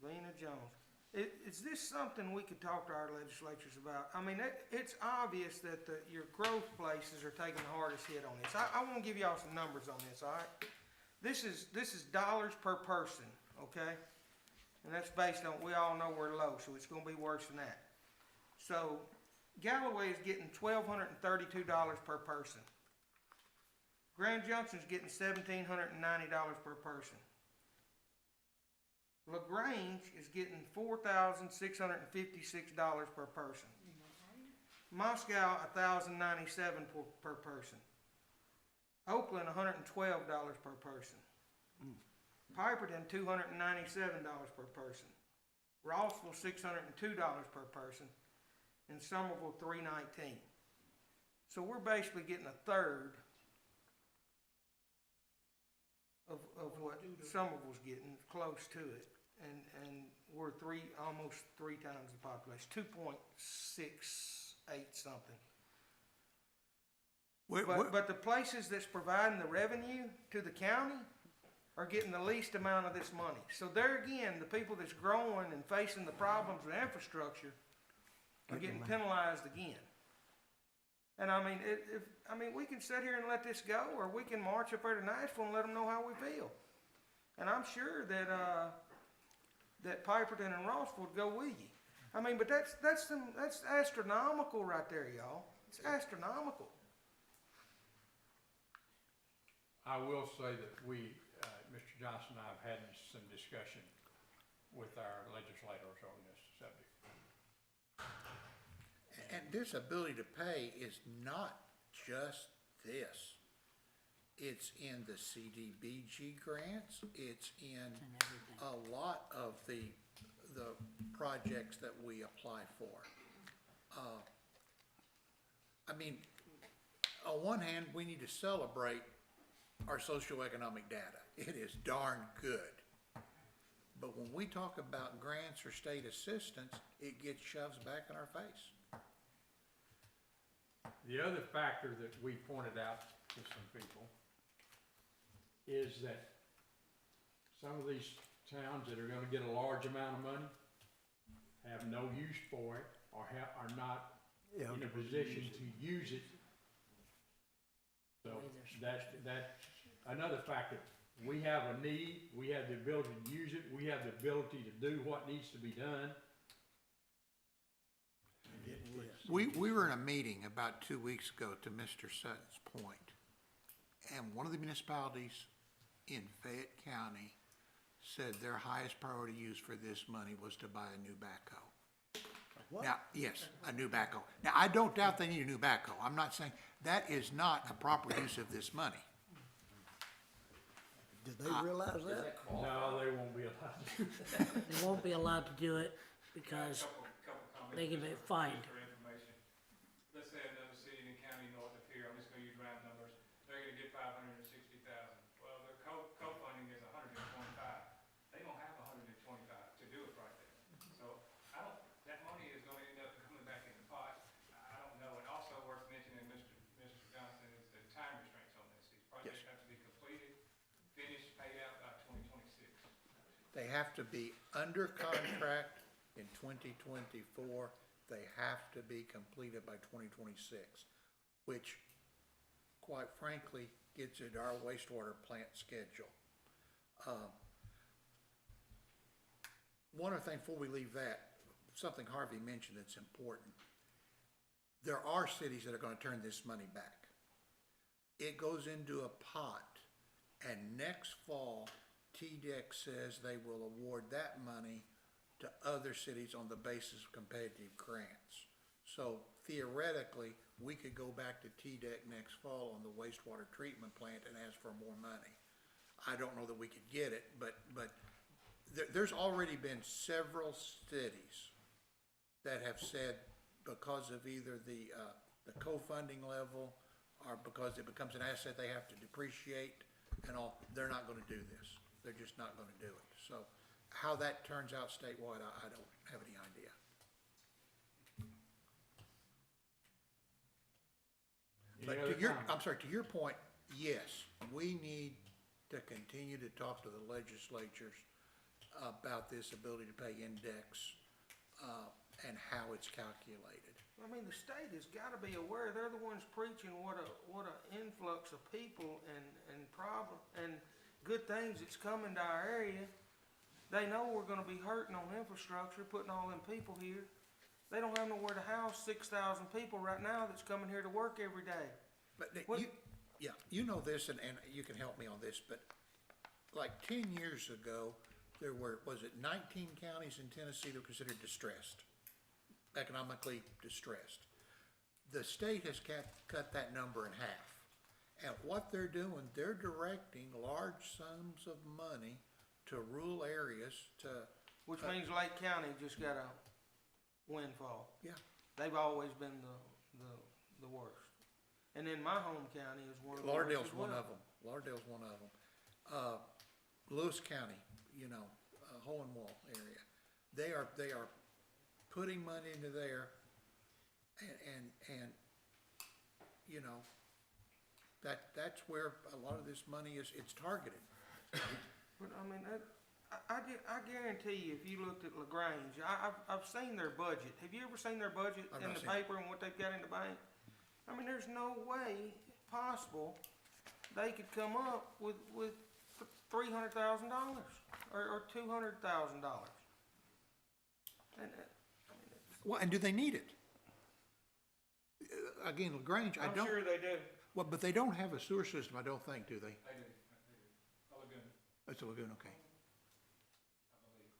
Vena Jones. Is this something we could talk to our legislatures about? I mean, it's obvious that your growth places are taking the hardest hit on this. I want to give y'all some numbers on this, all right? This is dollars per person, okay? And that's based on, we all know we're low, so it's going to be worse than that. So Galloway is getting $1,232 per person. Grand Junction's getting $1,790 per person. LaGrange is getting $4,656 per person. Moscow, $1,097 per person. Oakland, $112 per person. Piperton, $297 per person. Rossville, $602 per person. And Somerville, $319. So we're basically getting a third of what Somerville's getting, close to it. And we're almost three times the population, 2.68 something. But the places that's providing the revenue to the county are getting the least amount of this money. So there again, the people that's growing and facing the problems with infrastructure are getting penalized again. And I mean, we can sit here and let this go, or we can march up there to Nashville and let them know how we feel. And I'm sure that Piperton and Rossville would go with you. I mean, but that's astronomical right there, y'all. It's astronomical. I will say that we, Mr. Johnson and I have had some discussion with our legislators on this subject. And this ability to pay is not just this. It's in the CDBG grants, it's in a lot of the the projects that we apply for. I mean, on one hand, we need to celebrate our socioeconomic data. It is darn good. But when we talk about grants or state assistance, it gets shoved back in our face. The other factor that we pointed out to some people is that some of these towns that are gonna get a large amount of money have no use for it, or are not in a position to use it. So that's another factor. We have a need, we have the ability to use it, we have the ability to do what needs to be done. We were in a meeting about 2 weeks ago, to Mr. Sutton's point, and one of the municipalities in Fayette County said their highest priority use for this money was to buy a new backhoe. What? Now, yes, a new backhoe. Now, I don't doubt they need a new backhoe. I'm not saying, that is not a proper use of this money. Did they realize that? No, they won't be allowed to do that. They won't be allowed to do it because Couple comments. they can be fined. For information. Let's say another city in the county north of here, I'm just gonna use round numbers, they're gonna get 560,000. Well, their co-funding is 125. They don't have 125 to do it right there. So that money is gonna end up coming back in the pot. I don't know. And also worth mentioning, Mr. Johnson, is the time restraints on this. These projects have to be completed, finished, paid out by 2026. They have to be under contract in 2024. They have to be completed by 2026, which, quite frankly, gets at our wastewater plant schedule. One other thing before we leave that, something Harvey mentioned that's important. There are cities that are gonna turn this money back. It goes into a pot, and next fall, TDEC says they will award that money to other cities on the basis of competitive grants. So theoretically, we could go back to TDEC next fall on the wastewater treatment plant and ask for more money. I don't know that we could get it, but there's already been several cities that have said, because of either the co-funding level or because it becomes an asset they have to depreciate and all, they're not gonna do this. They're just not gonna do it. So how that turns out statewide, I don't have any idea. But to your point, yes, we need to continue to talk to the legislatures about this ability to pay index, and how it's calculated. I mean, the state has gotta be aware, they're the ones preaching what a influx of people and problem, and good things that's coming to our area. They know we're gonna be hurting on infrastructure, putting all them people here. They don't have nowhere to house 6,000 people right now that's coming here to work every day. But What- you know this, and you can help me on this, but like 10 years ago, there were, was it 19 counties in Tennessee that were considered distressed, economically distressed. The state has cut that number in half. And what they're doing, they're directing large sums of money to rural areas to, Which means Lake County just got a windfall. yeah, They've always been the worst. And then my home county is one of the worst Lauderdale's as one well. of them. Lauderdale's one of them. Lewis County, Hole and Wall area. They are putting money into there, and that's where a lot of this money it's targeted. But I mean, I guarantee you, if you looked at LaGrange, I've seen their budget. Have you ever seen their budget I've in not the seen it. paper and what they've got in the bank? I mean, there's no way possible they could come up with $300,000 or $200,000. And Well, and do they need it? Again, LaGrange, I I'm don't. sure they do. Well, but they don't have a sewer system, I don't think, do they? They do. A lagoon, It's a lagoon, okay. I believe.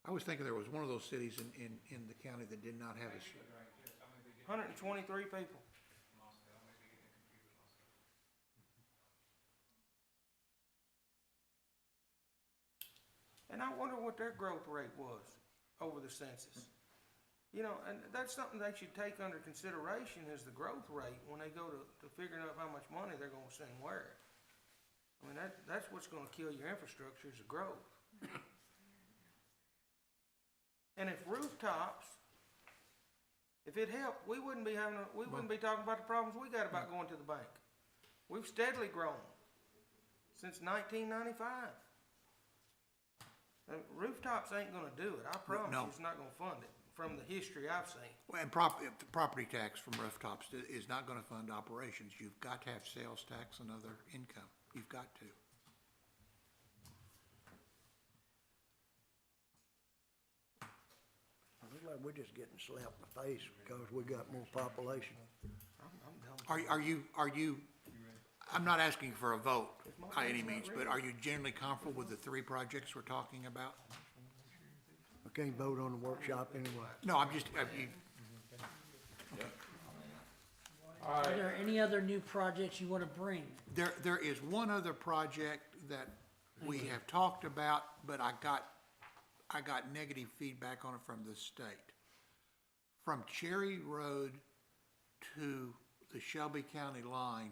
I was thinking there was one of those cities in the county that did not have a sewer. Right, yes, I may be getting 123 people. lost. I may be getting confused also. And I wonder what their growth rate was. over the census. You know, and that's something they should take under consideration is the growth rate when they go to figuring out how much money they're gonna send where. I mean, that's what's gonna kill your infrastructure is the growth. And if rooftops, if it helped, we wouldn't be talking about the problems we got about going to the bank. We've steadily grown since 1995. And rooftops ain't gonna do it. I promise you, it's not gonna fund it, from the history I've seen. Well, and the property tax from rooftops is not gonna fund operations. You've got to have sales tax and other income. You've got to. It looks like we're just getting slapped in the face because we got more population. I'm done. Are you, I'm not asking for a vote by any means, but are you generally comfortable with the three projects we're talking about? We can't vote on the workshop anyway. No, I'm just, Are there any other new projects you wanna bring? there is one other project that we have talked about, but I got negative feedback on it from the state. From Cherry Road to the Shelby County line,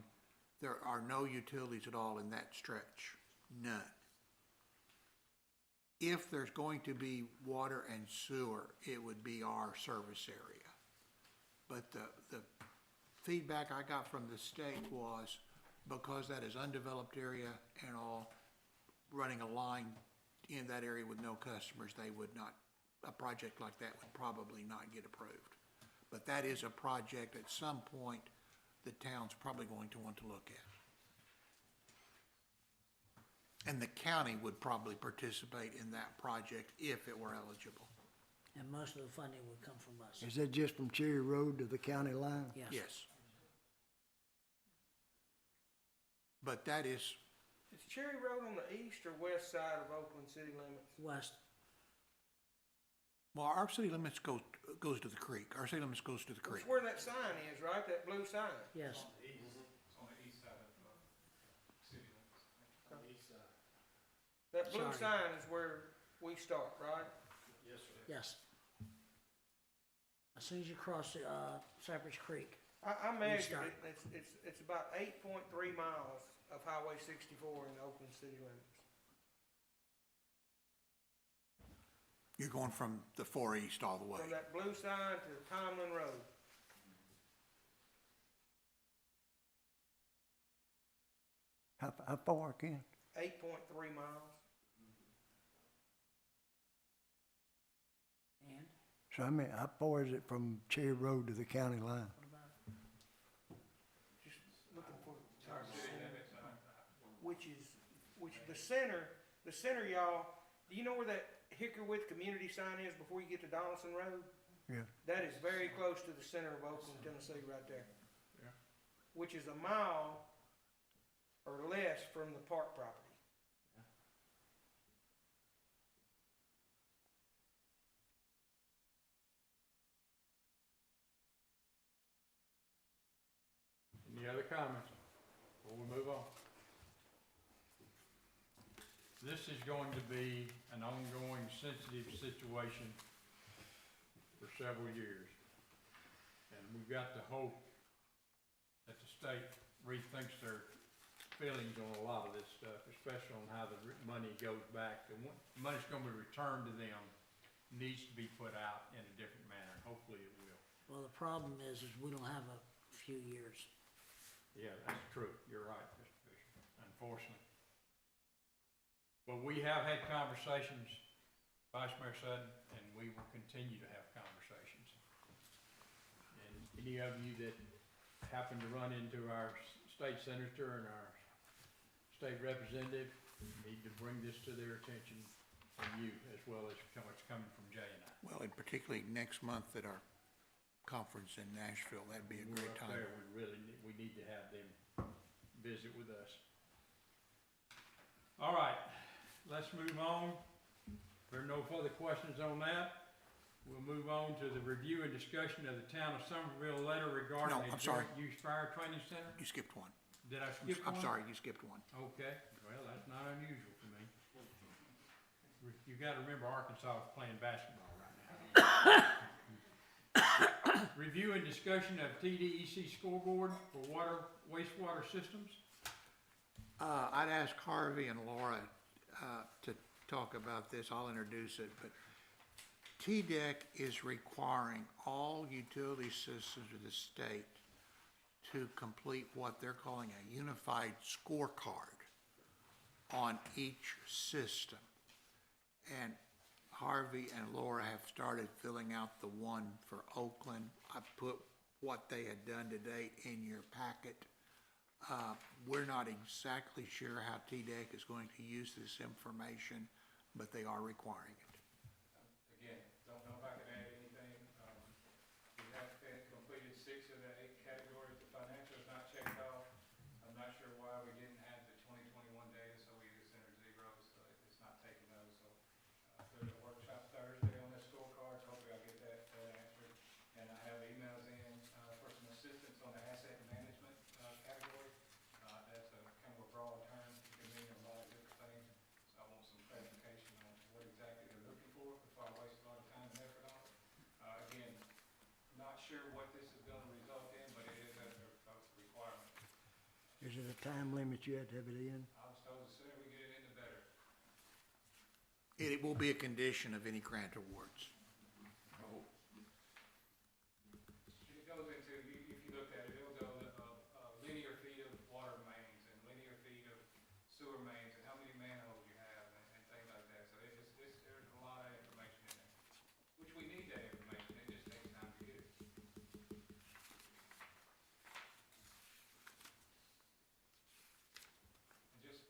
there are no utilities at all in that stretch, none. If there's going to be water and sewer, it would be our service area. But the feedback I got from the state was, because that is undeveloped area and all, running a line in that area with no customers, they would not, a project like that would probably not get approved. But that is a project at some point the town's probably going to want to look at. And the county would probably participate in that project if it were eligible. And most of the funding would come from us. Is that just from Cherry Road to the county line? Yes. Yes. But that is, Is Cherry Road on the east or west side of Oakland city limits? West. well, our city limits goes to the creek. Our city limits goes to the creek. It's where that sign is, right? That blue sign. Yes. On the east side of, city limits. That blue Sorry. sign is where we start, right? Yes. As soon as you cross, Cypress Creek. I measured start. it, it's about 8.3 miles of Highway 64 in the Oakland city limits. You're going from the 4 East all the way. From that blue sign to Tomlin Road. How far, Ken? 8.3 miles. And So I mean, how far is it from Cherry Road to the county line? what about it? Just looking for which the center, y'all, do you know where that Hickorwith community sign is before you get to Donaldson Road? Yeah. That is very close to the center of Oakland, Tennessee, right there. Yeah. Which is a mile or less from the park property. Any other comments before we move on? This is going to be an ongoing sensitive situation for several years. And we've got to hope that the state rethinks their feelings on a lot of this stuff, especially on how the money goes back. The money's gonna be returned to them, needs to be put out in a different manner. Hopefully it will. Well, the problem is we don't have a few years. Yeah, that's true. You're right, Mr. Bishop, unfortunately. But we have had conversations, Vice Mayor Sutton, and we will continue to have conversations. And any of you that happen to run into our state senator and our state representative need to bring this to their attention from you as well as what's coming from Jay and I. Well, and particularly next month at our conference in Nashville, that'd be a We're great up time. there, we need to have them visit with us. All right, let's move on. If there are no further questions on that, we'll move on to the review and discussion of the Town of Somerville letter regarding No, a I'm sorry. joint use fire training center. You skipped one. Did I skip one? I'm sorry, you skipped one. Okay, well, that's not unusual for me. You gotta remember Arkansas is playing basketball right Review and discussion of TDEC scoreboard for water, wastewater systems. I'd ask Harvey and Laura to talk about this. I'll introduce it, but TDEC is requiring all utility systems of the state to complete what they're calling a unified scorecard on each system. And Harvey and Laura have started filling out the one for Oakland. I put what they had done to date in your packet. We're not exactly sure how TDEC is going to use this information, but they are requiring it. Again, don't know if I can add anything. We have completed 6 of the 8 categories. The financial is not checked off. I'm not sure why we didn't have the 2021 data, so we just entered zeros, so it's not taking those. So there's a workshop Thursday on the scorecards. Hopefully I'll get that answered. And I have emails in for some assistance on the asset management category. That's a kind of a broad term. It can mean a lot of different things. So I want some clarification on what exactly they're looking for before I waste a lot of time and effort on it. Again, not sure what this is going to result in, but it is a requirement. Is it a time limit you have to have it in? I was told the sooner we get it in, the better. It will be a condition of any grant awards. It goes into, if you looked at it, it'll go linear feet of water mains and linear feet of sewer mains and how many manholes you have and things like that. So there's a lot of information in there, which we need that information. It just takes time to get it. And just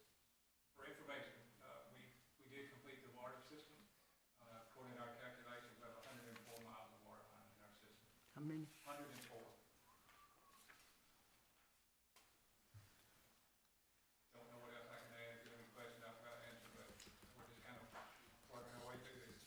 for information, we did complete the water system. According to our calculations, we have 104 miles of water line in our system. How many? 104. Don't know what else I can add. If you have any questions, I'll try to answer, but we're just kind of working our way through this.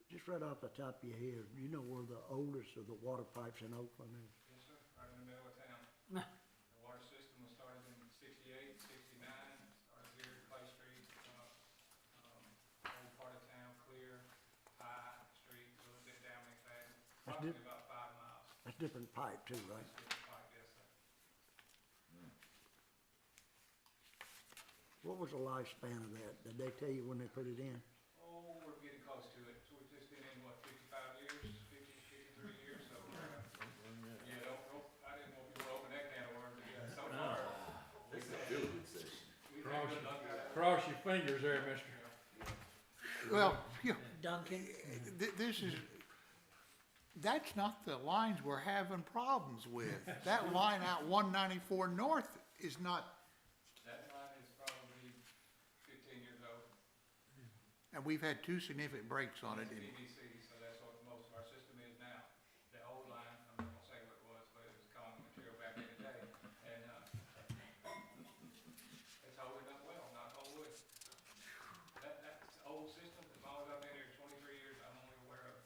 Just right off the top of your head, you know where the oldest of the water pipes in Oakland is? Yes, sir. Right in the middle of town. The water system was started in 68, 69. Started here at Clay Street, old part of town, Clear, High Street, a little bit down McFadden. Approximately about 5 miles. That's different pipe too, right? That's different pipe, yes, sir. What was the lifespan of that? Did they tell you when they put it in? Oh, we're getting close to it. So we've just been in, what, 55 years, 53 years, so, yeah, I didn't know if you were open that can of worms, but yeah, so far. It's a building session. We've had good luck with that. Cross your fingers there, mister. Well, yeah, Duncan? that's not the lines we're having problems with. That line out 194 north is not, That line is probably 15 years old. and we've had 2 significant breaks on it. It's PVC, so that's what most of our system is now. The old line, I'm not gonna say what it was, but it was common material back in the day. And, it's holding up well, knock on wood. That's old system, as long as I've been here 23 years, I'm only aware of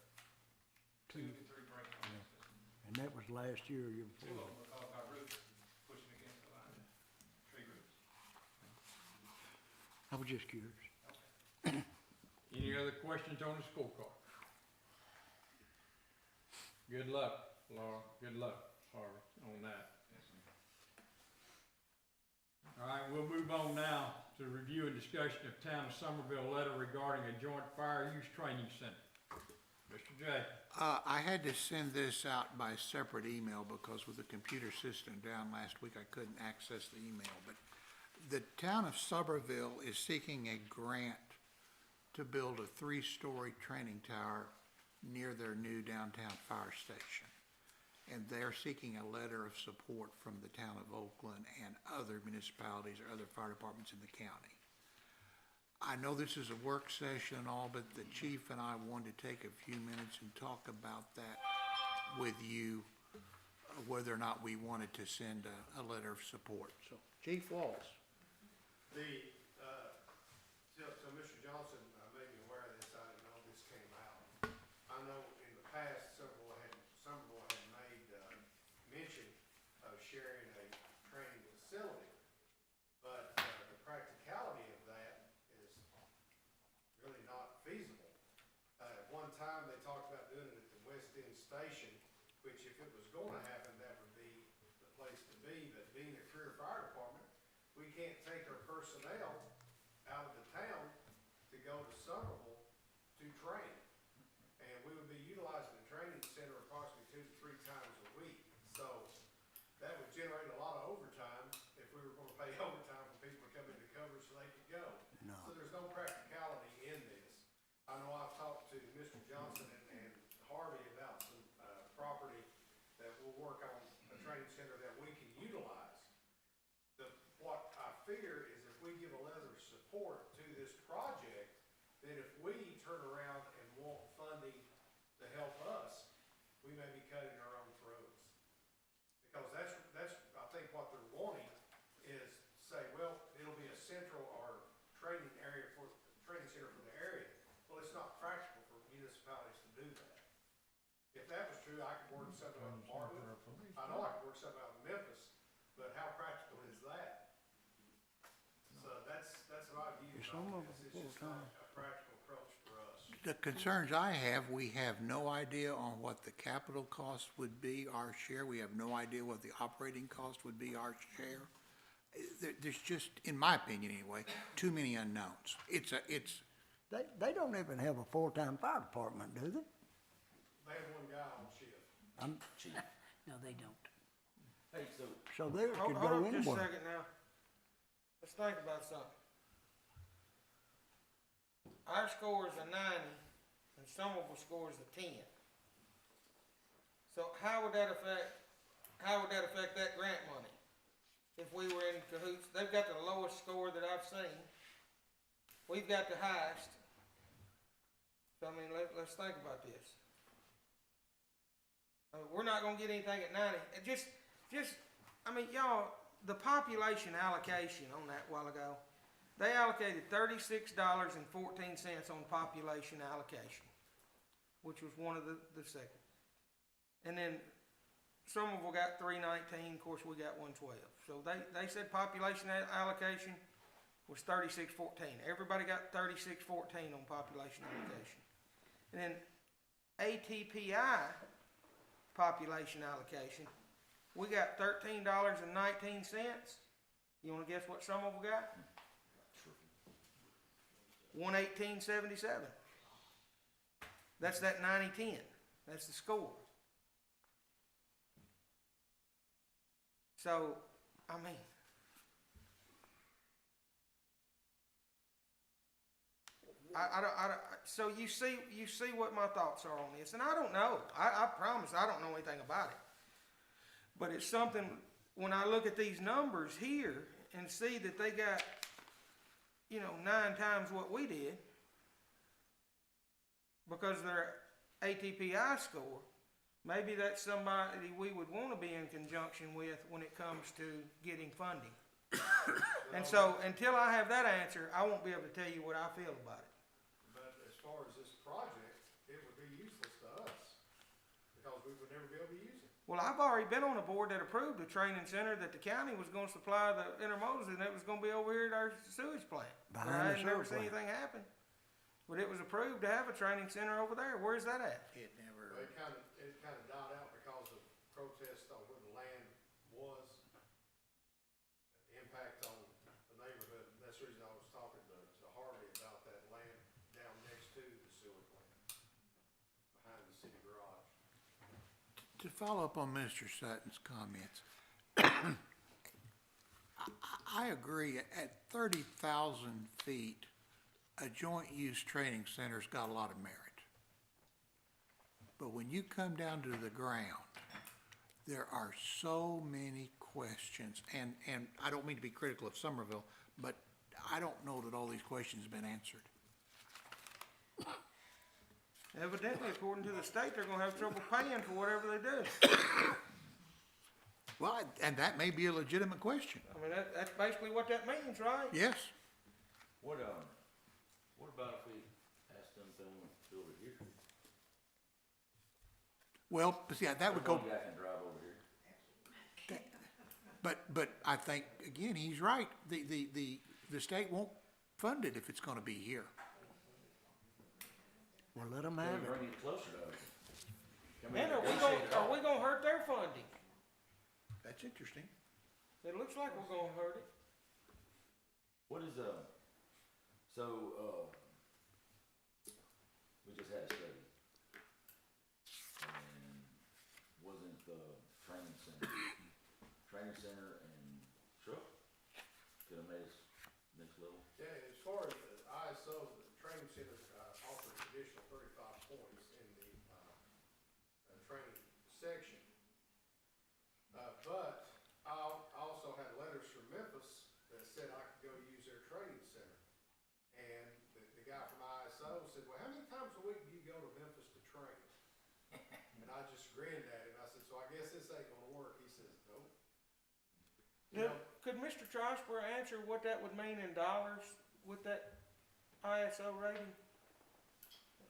2 to 3 breaks on that system. And that was last year or year 2 before? of them because our roots pushing against the line, tree roots. I was just curious. Any other questions on the scorecard? Good luck, Laura. Good luck, Harvey, on that. All right, we'll move on now to review and discussion of Town of Somerville letter regarding a joint fire use training center. Mr. J. I had to send this out by separate email because with the computer system down last week, I couldn't access the email. But the town of Somerville is seeking a grant to build a 3-story training tower near their new downtown fire station. And they're seeking a letter of support from the town of Oakland and other municipalities or other fire departments in the county. I know this is a work session and all, but the chief and I wanted to take a few minutes and talk about that with you, whether or not we wanted to send a letter of support. So, Chief Walls. So Mr. Johnson made me aware of this, I didn't know this came out. I know in the past, Somerville had made mention of sharing a training facility, but the practicality of that is really not Extend Station, which if it was gonna happen, that would be the place to be, but being a career fire department, we can't take our personnel out of the town to go to Somerville to train. And we would be utilizing the training center approximately 2 to 3 times a week. So that would generate a lot of overtime if we were gonna pay overtime for people to come in to cover so they could go. No. So there's no practicality in this. I know I've talked to Mr. Johnson and Harvey about some, property that will work on a training center that we can utilize. What I fear is if we give a letter of support to this project, then if we turn around and want funding to help us, we may be cutting our own throats. Because that's, I think what they're wanting is say, well, it'll be a central or training area for, training center for the area. Well, it's not practical for municipalities to do that. If that was true, I could work something out of Martin. I know I could work something out of Memphis, but how practical is that? So that's my view Some on of this. them It's just not a practical approach for us. The concerns I have, we have no idea on what the capital cost would be, our share. We have no idea what the operating cost would be, our share. There's just, in my opinion anyway, too many unknowns. They don't even have a full-time fire department, do they? They have one guy on shift. No, they don't. Hey, so, So they Hold could hold go on just a anywhere. second now. Let's think about something. Our score is a 90, and Somerville scores a 10. So how would that affect that grant money? If we were in cahoots, they've got the lowest score that I've seen. We've got the highest. So I mean, let's think about this. We're not gonna get anything at 90. I mean, y'all, the population allocation on that a while ago, they allocated $36.14 on population allocation, which was one of the second. And then Somerville got 319, of course we got 112. So they said population allocation was 3614. Everybody got 3614 on population allocation. And then ATPI population allocation, we got $13.19. You wanna guess what Somerville got? 118.77. That's that 90-10. That's the score. So, I mean, so you see what my thoughts are on this, and I don't know. I promise I don't know anything about it. But it's something, when I look at these numbers here and see that they got, 9 times what we did, because their ATPI score, maybe that's somebody we would want to be in conjunction with when it comes to getting funding. And so, until I have that answer, I won't be able to tell you what I feel about it. But as far as this project, it would be useless to us, because we would never be able to use it. Well, I've already been on a board that approved a training center that the county was gonna supply the intermodals, and it was gonna be over here at our sewage plant. But Behind I the had never sewer seen plant. anything happen. But it was approved to have a training center over there. Where's that at? It never, But it kind of died out because of protests on where the land was, the impact on the neighborhood. And that's the reason I was talking to Harvey about that land down next to the sewer plant, behind the city garage. to follow up on Mr. Sutton's comments, I agree, at 30,000 feet, a joint use training center's got a lot of merit. But when you come down to the ground, there are so many questions, and I don't mean to be critical of Somerville, but I don't know that all these questions have been answered. Evidently, according to the state, they're gonna have trouble paying for whatever they do. Well, and that may be a legitimate question. I mean, that's basically what that means, right? Yes, what about if we ask them if they wanna build it here? well, but see, that would go, One guy can drive over here. but I think, again, he's right. The state won't fund it if it's gonna be here. Well, let them Can have we it. bring it closer to us? Can we And negotiate it are all? we gonna hurt their funding? That's interesting. It looks like we're gonna hurt it. What is, we just had a study. And wasn't the training center and truck could have made us next level? Yeah, as far as the ISO, the training center, offers additional 35 points in the, training section. But I also had letters from Memphis that said I could go use their training center. And the guy from ISO said, well, how many times a week do you go to Memphis to train? And I just grinned at him. I said, so I guess this ain't gonna work. He says, nope. You know, Could Mr. Trosper answer what that would mean in dollars with that ISO rating?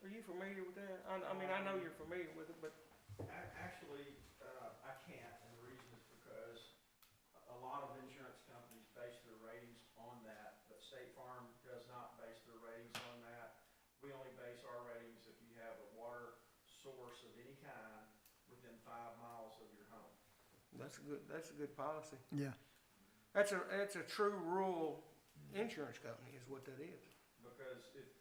Are you familiar with that? I mean, I know you're familiar with it, but Actually, I can't, and the reason is because a lot of insurance companies base their ratings on that, but State Farm does not base their ratings on that. We only base our ratings if you have a water source of any kind within 5 miles of your home. that's a good policy. Yeah. That's a true rural insurance company is what that is. Because it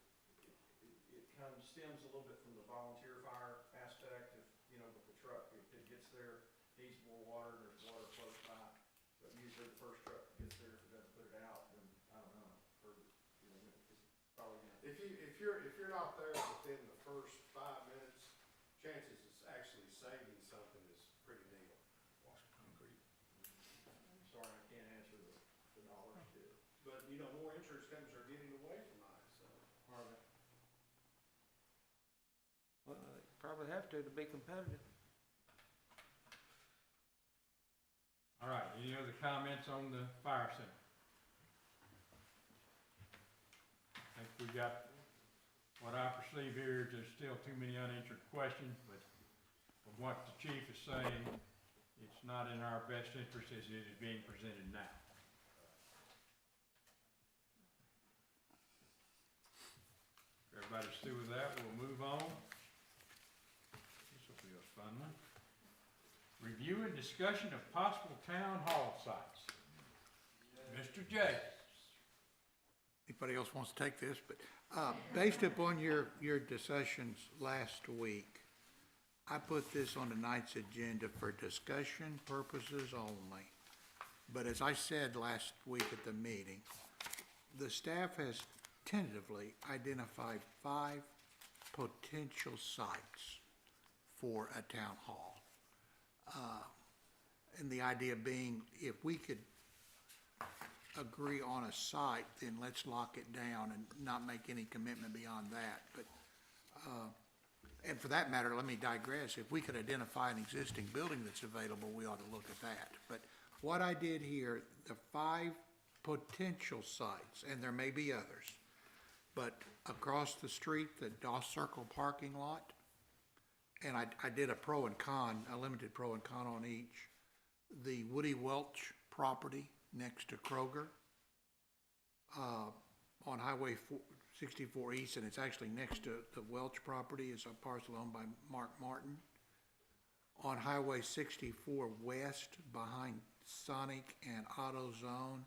stems a little bit from the volunteer fire aspect. If, you know, with the truck, if it gets there, needs more water, there's water close by. But usually the first truck that gets there, if it doesn't put it out, then I don't know, you know, it's probably gonna. if you're not there within the first 5 minutes, chances of actually saving something is pretty nil. Sorry, I can't answer the dollars too. But, you know, more insurance companies are getting away from ISO. Are they? Well, they probably have to be competitive. All right, any other comments on the fire center? I think we got, what I perceive here is there's still too many unanswered questions, but from what the chief is saying, it's not in our best interest as it is being presented now. If everybody's through with that, we'll move on. This will be a fun one. Review and discussion of possible town hall sites. Mr. J. Anybody else wants to take this, but, based upon your discussions last week, I put this on tonight's agenda for discussion purposes only. But as I said last week at the meeting, the staff has tentatively identified 5 potential sites for a town hall. And the idea being, if we could agree on a site, then let's lock it down and not make any commitment beyond that. But, and for that matter, let me digress. If we could identify an existing building that's available, we ought to look at that. But what I did here, the 5 potential sites, and there may be others, but across the street, the Doss Circle parking lot, and I did a pro and con, a limited pro and con on each. The Woody Welch property next to Kroger, on Highway 64 East, and it's actually next to the Welch property, is a parcel owned by Mark Martin. On Highway 64 West, behind Sonic and AutoZone,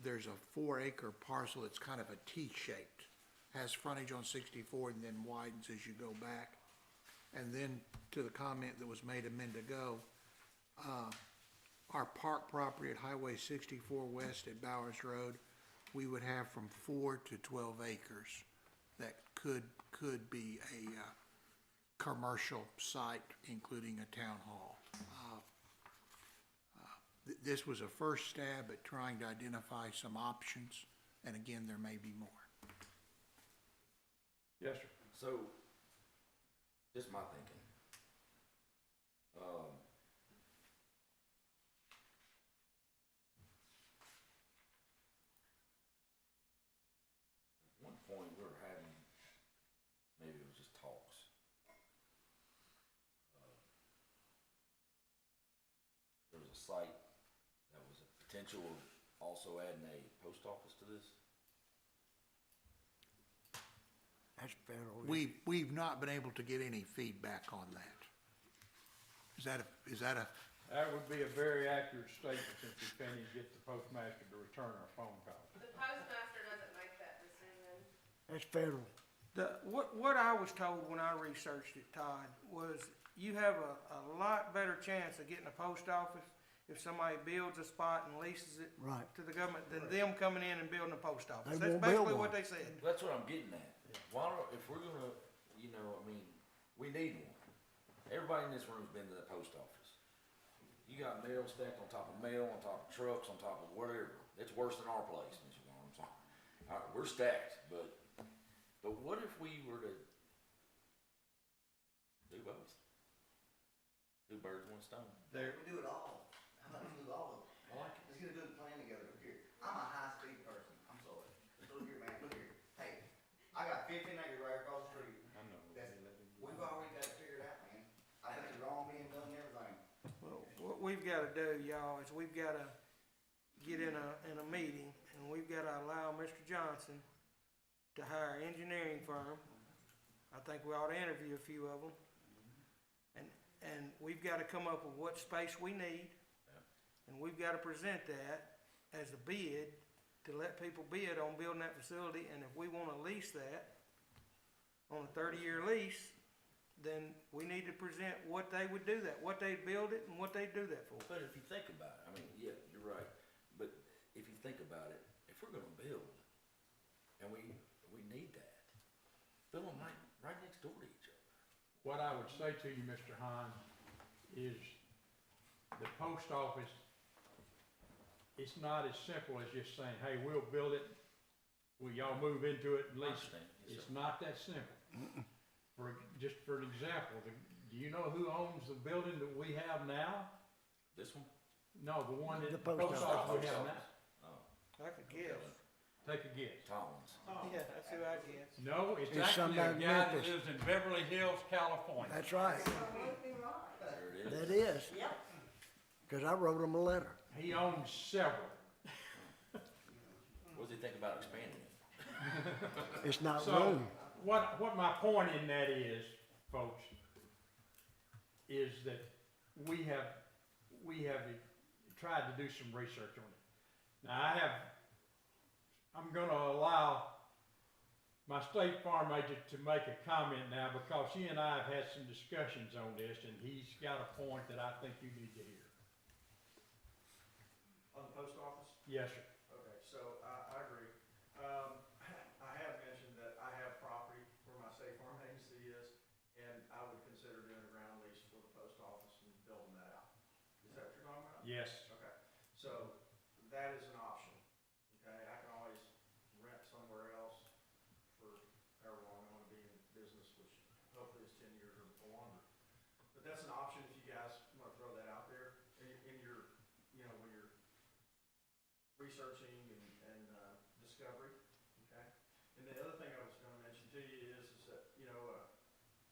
there's a 4-acre parcel that's kind of a T-shaped, has frontage on 64 and then widens as you go back. And then to the comment that was made a minute ago, our park property at Highway 64 West at Bowers Road, we would have from 4 to 12 acres that could be a commercial site, including a town hall. This was a first stab at trying to identify some options, and again, there may be more. Yes, sir. So, just my thinking. At one point, we were having, maybe it was just talks. There was a site that was a potential of also adding a post office to this. That's federal. We've not been able to get any feedback on that. Is that a, That would be a very accurate statement since we can't even get the postmaster to return our phone call. The postmaster doesn't make that decision. That's federal. What I was told when I researched it, Todd, was you have a lot better chance of getting a post office if somebody builds a spot and leases it Right. to the government than them coming in and building a post office. They That's won't build basically what one. they said. That's what I'm getting at. Why don't, if we're gonna, you know, I mean, we need one. Everybody in this room's been to the post office. You got mail stacked on top of mail, on top of trucks, on top of whatever. It's worse than our place, Mr. Warren, I'm sorry. All right, we're stacked, but what if we were to do both? Two birds, one stone. There, We do it all. How about we do all of it? I like it. Let's get a good plan together. Look here. I'm a high-speed person. I'm sorry. Look here, man. Look here. Hey, I got 15 acres right across the street. I know. We've already got it figured out, man. I think the wrong being done and everything. well, what we've gotta do, y'all, is we've gotta get in a meeting and we've gotta allow Mr. Johnson to hire an engineering firm. I think we ought to interview a few of them. And we've gotta come up with what space we need. And we've gotta present that as a bid to let people bid on building that facility. And if we wanna lease that on a 30-year lease, then we need to present what they would do that, what they'd build it and what they'd do that for. But if you think about it, I mean, yeah, you're right, but if you think about it, if we're gonna build, and we need that, build them right next door to each other. What I would say to you, Mr. Hahn, is the post office, it's not as simple as just saying, hey, we'll build it, will y'all move into it and I lease it? understand. Yes, It's sir. not that simple. Just for an example, do you know who owns the building that we have now? This one? No, the one that, The the post post office. office we have now. Oh, I could guess. Take a guess. Collins. Yeah, that's who I guess. No, it's It's actually a somebody in guy that Memphis. lives in Beverly Hills, California. That's right. There it is. That is. Yep. Cause I wrote him a letter. He owns several. What does he think about expanding it? It's not So, room. what my point in that is, folks, is that we have tried to do some research on it. Now, I'm gonna allow my State Farm agent to make a comment now because he and I have had some discussions on this and he's got a point that I think you need to hear. On the post office? Yes, sir. Okay, so I agree. I have mentioned that I have property where my State Farm agency is, and I would consider doing a ground lease for the post office and building that out. Is that what you're talking about? Yes. Okay, so that is an option, okay? I can always rent somewhere else for however long I wanna be in business, which hopefully is 10 years or longer. But that's an option if you guys wanna throw that out there in your, you know, when you're researching and discovery, okay? And the other thing I was gonna mention to you is that, you know,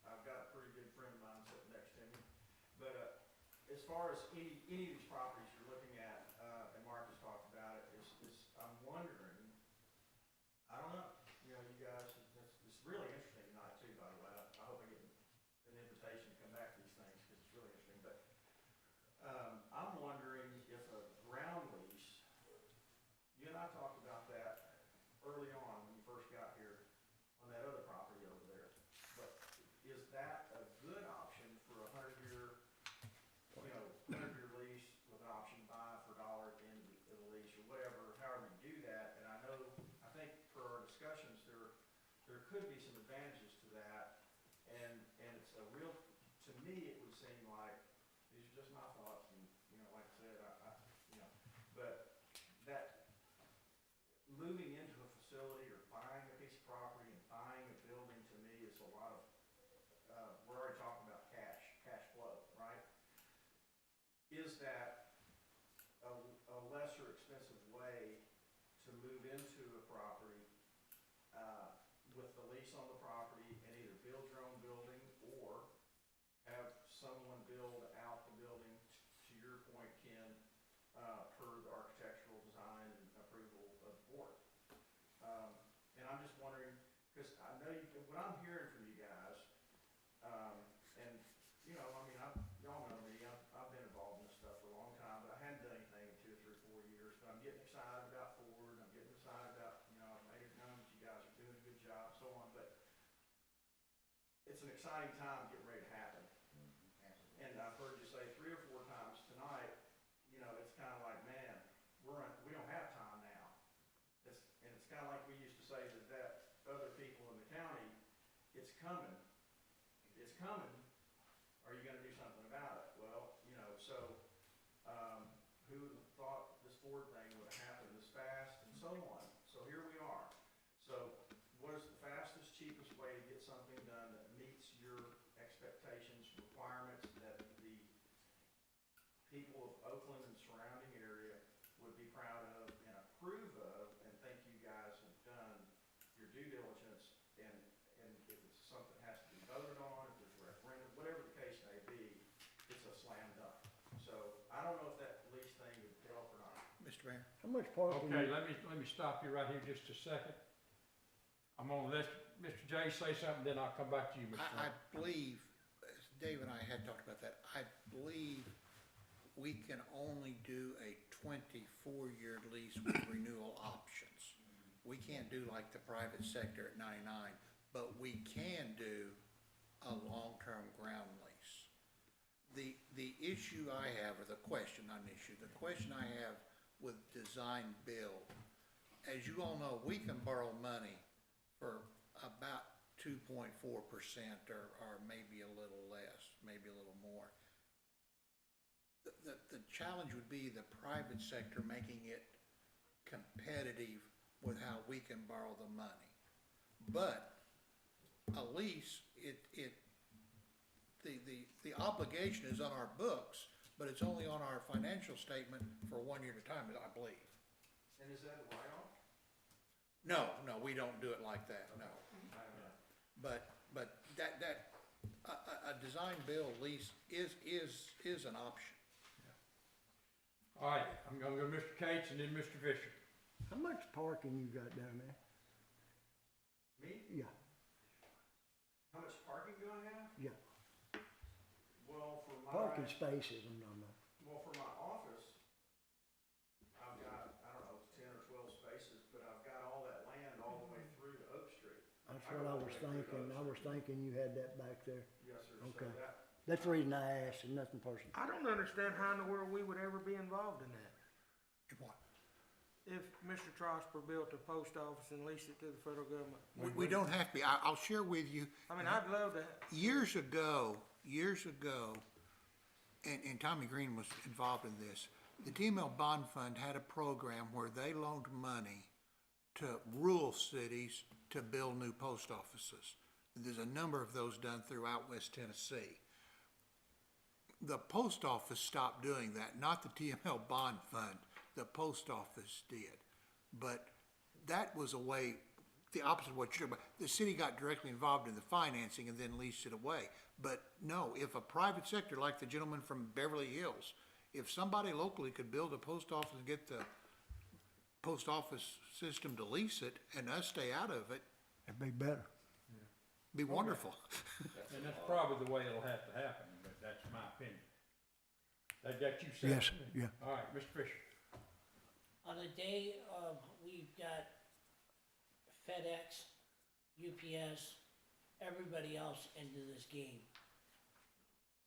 I've got a pretty good friend of mine sitting next to me. But, as far as any of these properties you're looking at, and Mark has talked about it, is I'm wondering, I don't know, you know, you guys, it's really interesting tonight too, by the way. I hope I get an invitation to come back to these things, because it's really interesting, but, I'm wondering if a ground lease, you and I talked about that early on when you first got here on that other property over there. But is that a good option for a 100-year, you know, 100-year lease with an option buy for $1 at the end of the lease or whatever, however you do that? And I think per our discussions, there could be some advantages to that. And it's a real, to me, it would seem like, these are just my thoughts, and, you know, like I said, you know, but that moving into a facility or buying a piece of property and buying a building, to me, is a lot of, we're already talking about cash flow, right? Is that a lesser expensive way to move into a property, with the lease on the getting excited about Ford, I'm getting excited about, you know, I've made it known that you guys are doing a good job, so on, but it's an exciting time getting ready to happen. And I've heard you say 3 or 4 times tonight, you know, it's kind of like, man, we don't have time now. And it's kind of like we used to say that other people in the county, it's coming. It's coming. Are you gonna do something about it? Well, you know, so, who would have thought this Ford thing would have happened this fast and so on? So here we are. So what is the fastest, cheapest way to get something done that meets your expectations, requirements, that the people of Oakland and surrounding area would be proud of and approve of, and think you guys have done your due diligence, and if it's something has to be voted on, if there's a referendum, whatever the case may be, it's a slam dunk. So I don't know if that lease thing would help or not. Mr. Mayor? How much parking? Okay, let me stop you right here just a second. I'm gonna let Mr. J say something, then I'll come back to you, Mr. I Trump. believe, Dave and I had talked about that, I believe we can only do a 24-year lease with renewal options. We can't do like the private sector at 99, but we can do a long-term ground lease. The issue I have, or the question, not an issue, the question I have with design build, as you all know, we can borrow money for about 2.4% or maybe a little less, maybe a little more. The challenge would be the private sector making it competitive with how we can borrow the money. But a lease, the obligation is on our books, but it's only on our financial statement for 1 year at a time, I believe. And is that a write-off? No, we don't do it like that, no. But a design build lease is an option. All right, I'm gonna go Mr. Cates and then Mr. Fisher. How much parking you got down there? Me? Yeah, How much parking do I have? yeah. Well, for my. Parking spaces, I'm talking about. Well, for my office, I've got, I don't know, 10 or 12 spaces, but I've got all that land all the way through to Oak Street. That's what I was thinking. I was thinking you had that back there. Yes, sir. Okay. So that, That's the reason I asked, and nothing personal. I don't understand how in the world we would ever be involved in that. If what? If Mr. Trosper built a post office and leased it to the federal government. We don't have to be, I'll share with you, I mean, I'd love to, years ago, and Tommy Green was involved in this, the TML Bond Fund had a program where they loaned money to rural cities to build new post offices. There's a number of those done throughout West Tennessee. The post office stopped doing that, not the TML Bond Fund, the post office did. But that was a way, the opposite of what you're talking about. The city got directly involved in the financing and then leased it away. But no, if a private sector, like the gentleman from Beverly Hills, if somebody locally could build a post office and get the post office system to lease it and us stay out of it, It'd be better. be wonderful. And that's probably the way it'll have to happen, but that's my opinion. That got you set? Yes, yeah. All right, Mr. Fisher. On the day of, we've got FedEx, UPS, everybody else into this game.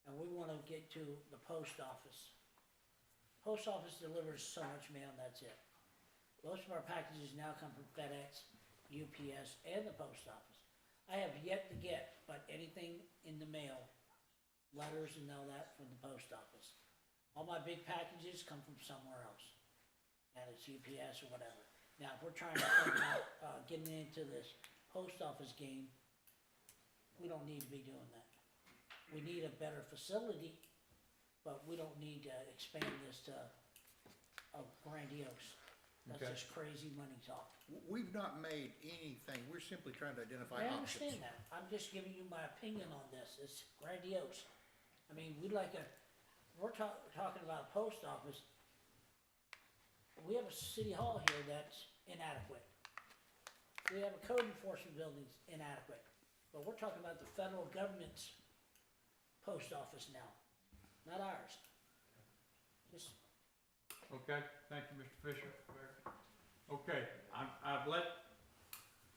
And we wanna get to the post office. Post office delivers so much mail, and that's it. Most of our packages now come from FedEx, UPS, and the post office. I have yet to get but anything in the mail, letters and all that from the post office. All my big packages come from somewhere else, and it's UPS or whatever. Now, if we're trying to think about, getting into this post office game, we don't need to be doing that. We need a better facility, but we don't need to expand this to a grandiose. That's Okay. just crazy money talk. We've not made anything, we're simply trying to identify I options. understand that. I'm just giving you my opinion on this. It's grandiose. I mean, we'd like we're talking about a post office. We have a city hall here that's inadequate. We have a code enforcement building that's inadequate. But we're talking about the federal government's post office now, not ours. Just Okay, thank you, Mr. Fisher. Okay, I've let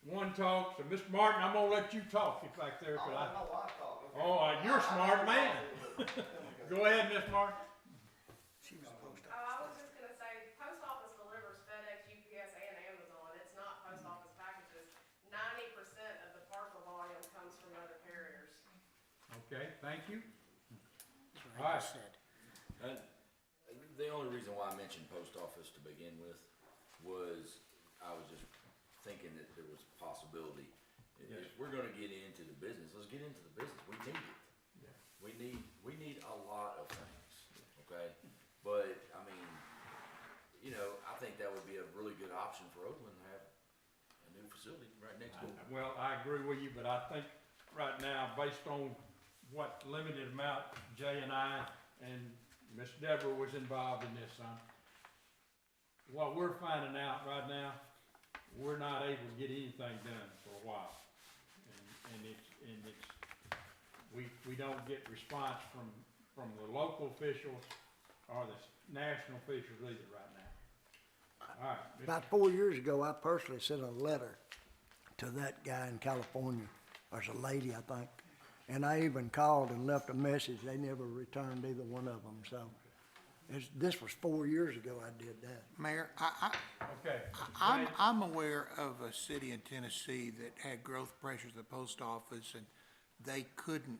one talk, so Mr. Martin, I'm gonna let you talk if back there, I cause don't know why I talk. Okay. you're a smart man. Go ahead, Miss Martin. I was just gonna say, the post office delivers FedEx, UPS, and Amazon. It's not post office packages. 90% of the parcel volume comes from other carriers. Okay, thank you. That's what I just said. And the only reason why I mentioned post office to begin with was I was just thinking that there was a possibility. Yes. If we're gonna get into the business, let's get into the business. We need it. Yeah. We need a lot of things, okay? But, I mean, you know, I think that would be a really good option for Oakland to have a new facility right next door. Well, I agree with you, but I think right now, based on what limited amount Jay and I and Miss Deborah was involved in this, what we're finding out right now, we're not able to get anything done for a while. And we don't get response from the local officials or the national officials either right now. All right. Mr. About 4 years ago, I personally sent a letter to that guy in California, or it's a lady, I think. And I even called and left a message. They never returned either one of them, so. This was 4 years ago I did that. Mayor, Okay. I'm aware of a city in Tennessee that had growth pressures at the post office, and they couldn't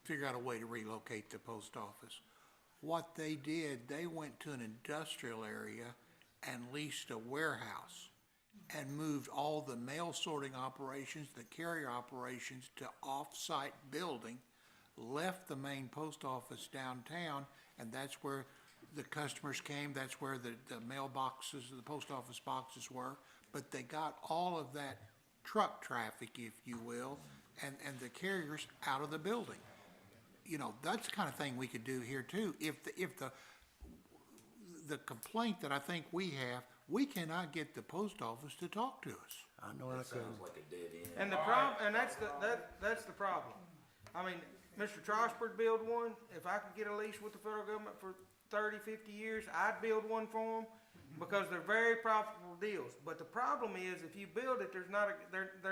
figure out a way to relocate the post office. What they did, they went to an industrial area and leased a warehouse and moved all the mail sorting operations, the carrier operations to off-site building, left the main post office downtown, and that's where the customers came, that's where the mailboxes, the post office boxes were, but they got all of that truck traffic, if you will, and the carriers out of the building. You know, that's the kind of thing we could do here too. If the complaint that I think we have, we cannot get the post office to talk to us. I know I That couldn't. sounds like a dead end. And the problem, and that's the problem. I mean, Mr. Trosper'd build one. If I could get a lease with the federal government for 30, 50 years, I'd build one for them because they're very profitable deals. But the problem is, if you build it, they're not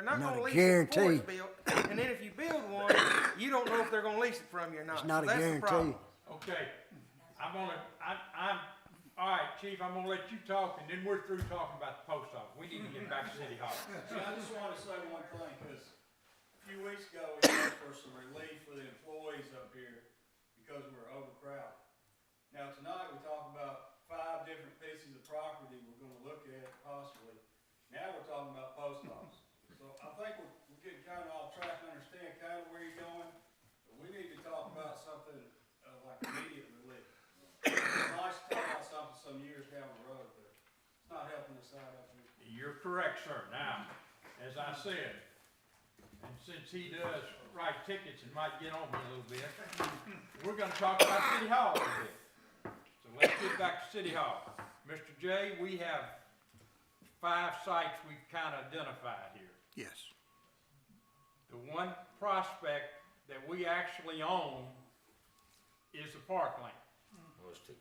Not gonna a lease it before guarantee. it's built. And then if you build one, you don't know if they're gonna lease it from you or not. It's not So a that's the problem. guarantee. Okay, all right, Chief, I'm gonna let you talk, and then we're through talking about the post office. We need to get back to City Hall. I just wanna say one thing, cause a few weeks ago, we asked for some relief for the employees up here because we're overcrowded. Now, tonight, we talked about 5 different pieces of property we're gonna look at possibly. Now, we're talking about post office. So I think we're getting kinda off track and understand kinda where you're going, but we need to talk about something, like immediate relief. It's nice to talk about something some years down the road, but it's not helping us out up here. You're correct, sir. Now, as I said, and since he does write tickets and might get on me a little bit, we're gonna talk about City Hall a little bit. So let's get back to City Hall. Mr. J, we have 5 sites we've kind of identified here. Yes. The one prospect that we actually own is the parkland. Those two.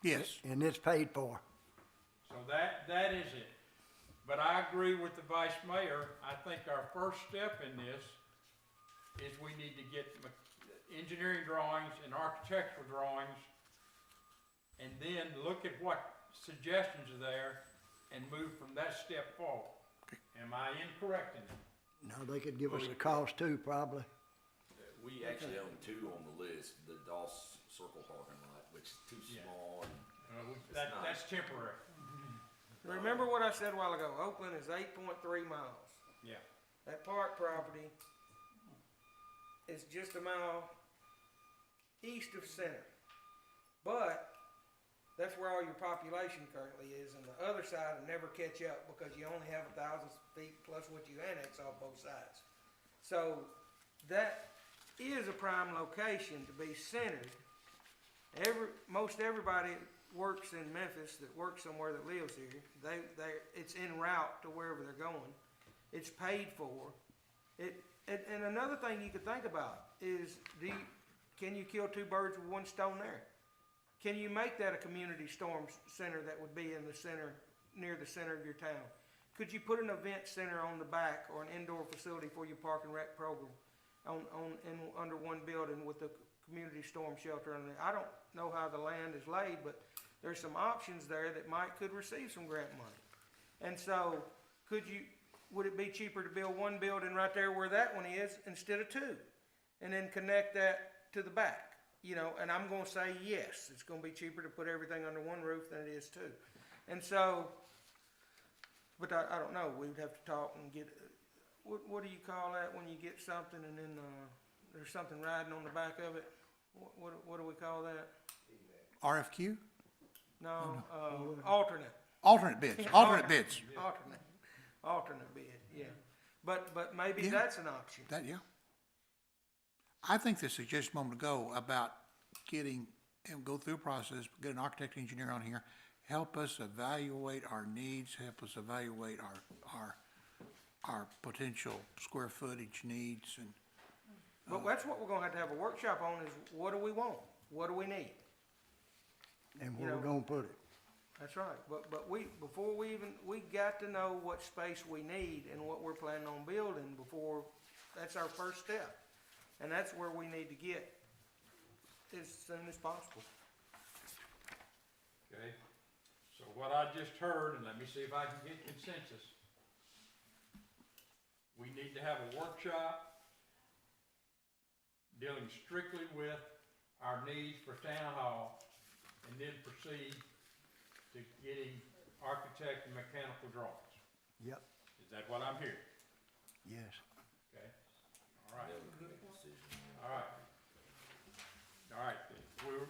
Yes. And it's paid for. So that is it. But I agree with the vice mayor. I think our first step in this is we need to get engineering drawings and architectural drawings, and then look at what suggestions are there and move from that step forward. Am I incorrect in that? No, they could give us a cost too, probably. We actually own 2 on the list, the Doss Circle parking lot, which is too Yeah. small and That's temporary. Remember what I said a while ago, Oakland is 8.3 miles. Yeah. That park property is just a mile east of center. But that's where all your population currently is, and the other side will never catch up because you only have 1,000 feet plus what you annex off both sides. So that is a prime location to be centered. Most everybody works in Memphis that works somewhere that lives here. It's en route to wherever they're going. It's paid for. And another thing you could think about is, can you kill 2 birds with 1 stone there? can you make that a community storm center that would be in the center, near the center of your town? Could you put an event center on the back or an indoor facility for your park and rec program under one building with the community storm shelter under it? I don't know how the land is laid, but there's some options there that could receive some grant money. And so, would it be cheaper to build one building right there where that one is instead of two? And then connect that to the back, you know, and I'm gonna say yes, it's gonna be cheaper to put everything under one roof than it is two. And so, but I don't know, we'd have to talk and get, what do you call that when you get something and then, there's something riding on the back of it? What do we call that? RFQ? No, alternate. Alternate bids, alternate bids. Alternate bid, yeah. But maybe Yeah. that's an option. That, yeah. I think the suggestion a moment ago about getting, and go through a process, get an architect engineer on here, help us evaluate our needs, help us evaluate our potential square footage needs and. But that's what we're gonna have a workshop on is what do we want? What do we need? And You where we're know- gonna put it. That's right, but before we got to know what space we need and what we're planning on building before, that's our first step. And that's where we need to get as soon as possible. Okay, so what I just heard, and let me see if I can get consensus. We need to have a workshop dealing strictly with our needs for town hall, and then proceed to getting architect and mechanical drawings. Yep, Is that what I'm hearing? yes. Okay, all right, Then we can make a decision. all right. All right,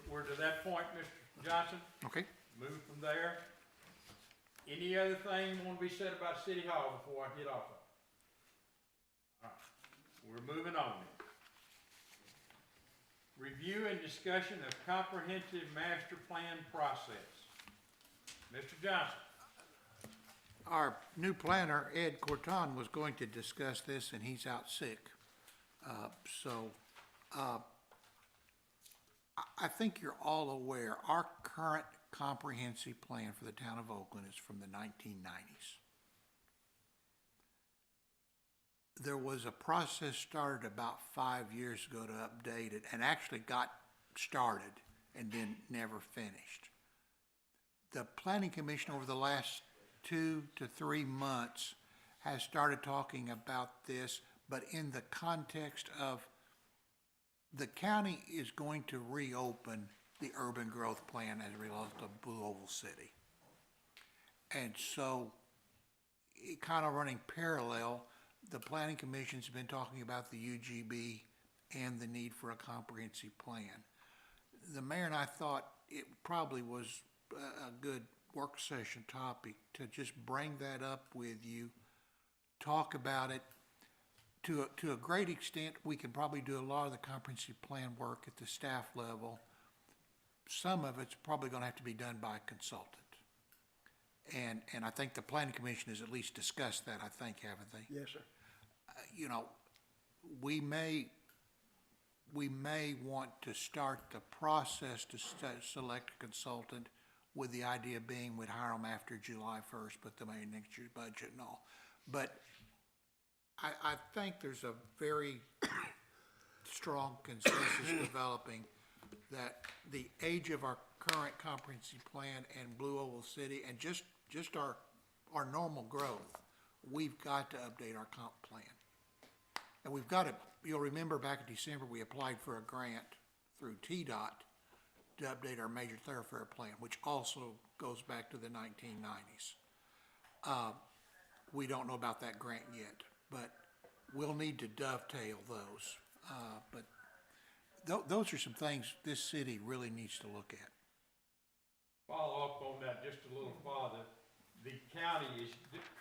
we're to that point, Mr. Johnson, Okay. move from there. Any other thing want to be said about City Hall before I get off of it? All right, we're moving on then. Review and discussion of comprehensive master plan process. Mr. Johnson. Our new planner, Ed Corton, was going to discuss this, and he's out sick. I think you're all aware, our current comprehensive plan for the town of Oakland is from the 1990s. There was a process started about 5 years ago to update it, and actually got started and then never finished. The Planning Commission over the last 2 to 3 months has started talking about this, but in the context of the county is going to reopen the urban growth plan as a result of Blue Oval City. And so, it kind of running parallel, the Planning Commission's been talking about the UGB and the need for a comprehensive plan. The mayor and I thought it probably was a good work session topic to just bring that up with you, talk about it. To a great extent, we can probably do a lot of the comprehensive plan work at the staff level. Some of it's probably gonna have to be done by a consultant. And I think the Planning Commission has at least discussed that, I think, haven't they? Yes, sir. You know, we may want to start the process to select a consultant with the idea being we'd hire them after July 1st, but they made next year's budget and all. But I think there's a very strong consensus developing that the age of our current comprehensive plan and Blue Oval City and just our normal growth, we've got to update our comp plan. And we've got to, you'll remember back in December, we applied for a grant through TDOT to update our major thoroughfare plan, which also goes back to the 1990s. We don't know about that grant yet, but we'll need to dovetail those. But those are some things this city really needs to look at. Follow up on that just a little farther. The county is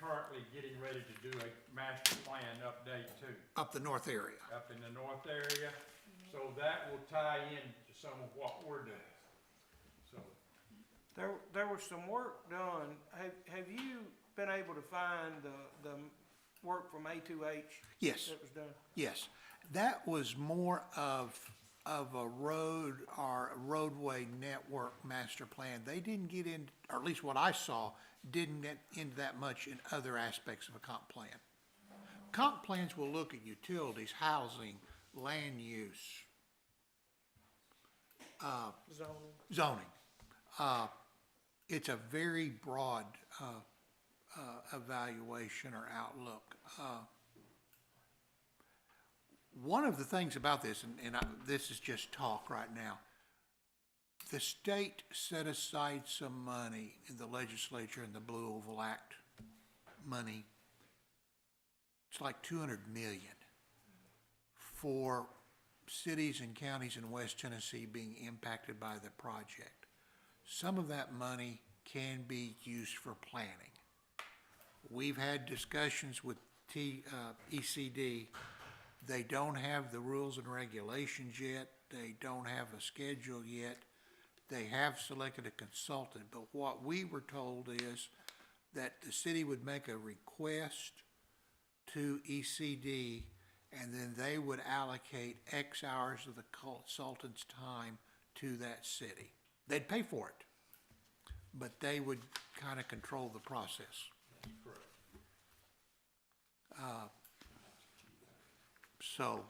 currently getting ready to do a master plan update too, Up the north area. up in the north area. So that will tie into some of what we're doing. So, There was some work done. Have you been able to find the work from A2H Yes, that was done? yes. That was more of of a road or a roadway network master plan. They didn't get in, or at least what I saw, didn't get into that much in other aspects of a comp plan. Comp plans will look at utilities, housing, land use, zoning. It's a very broad evaluation or outlook. One of the things about this, this is just talk right now, the state set aside some money in the legislature in the Blue Oval Act money. It's like 200 million for cities and counties in West Tennessee being impacted by the project. Some of that money can be used for planning. We've had discussions with ECD. They don't have the rules and regulations yet. They don't have a schedule yet. They have selected a consultant, but what we were told is that the city would make a request to ECD, and then they would allocate X hours of the consultant's time to that city. They'd pay for it, but they would kind of control the process. That's correct. So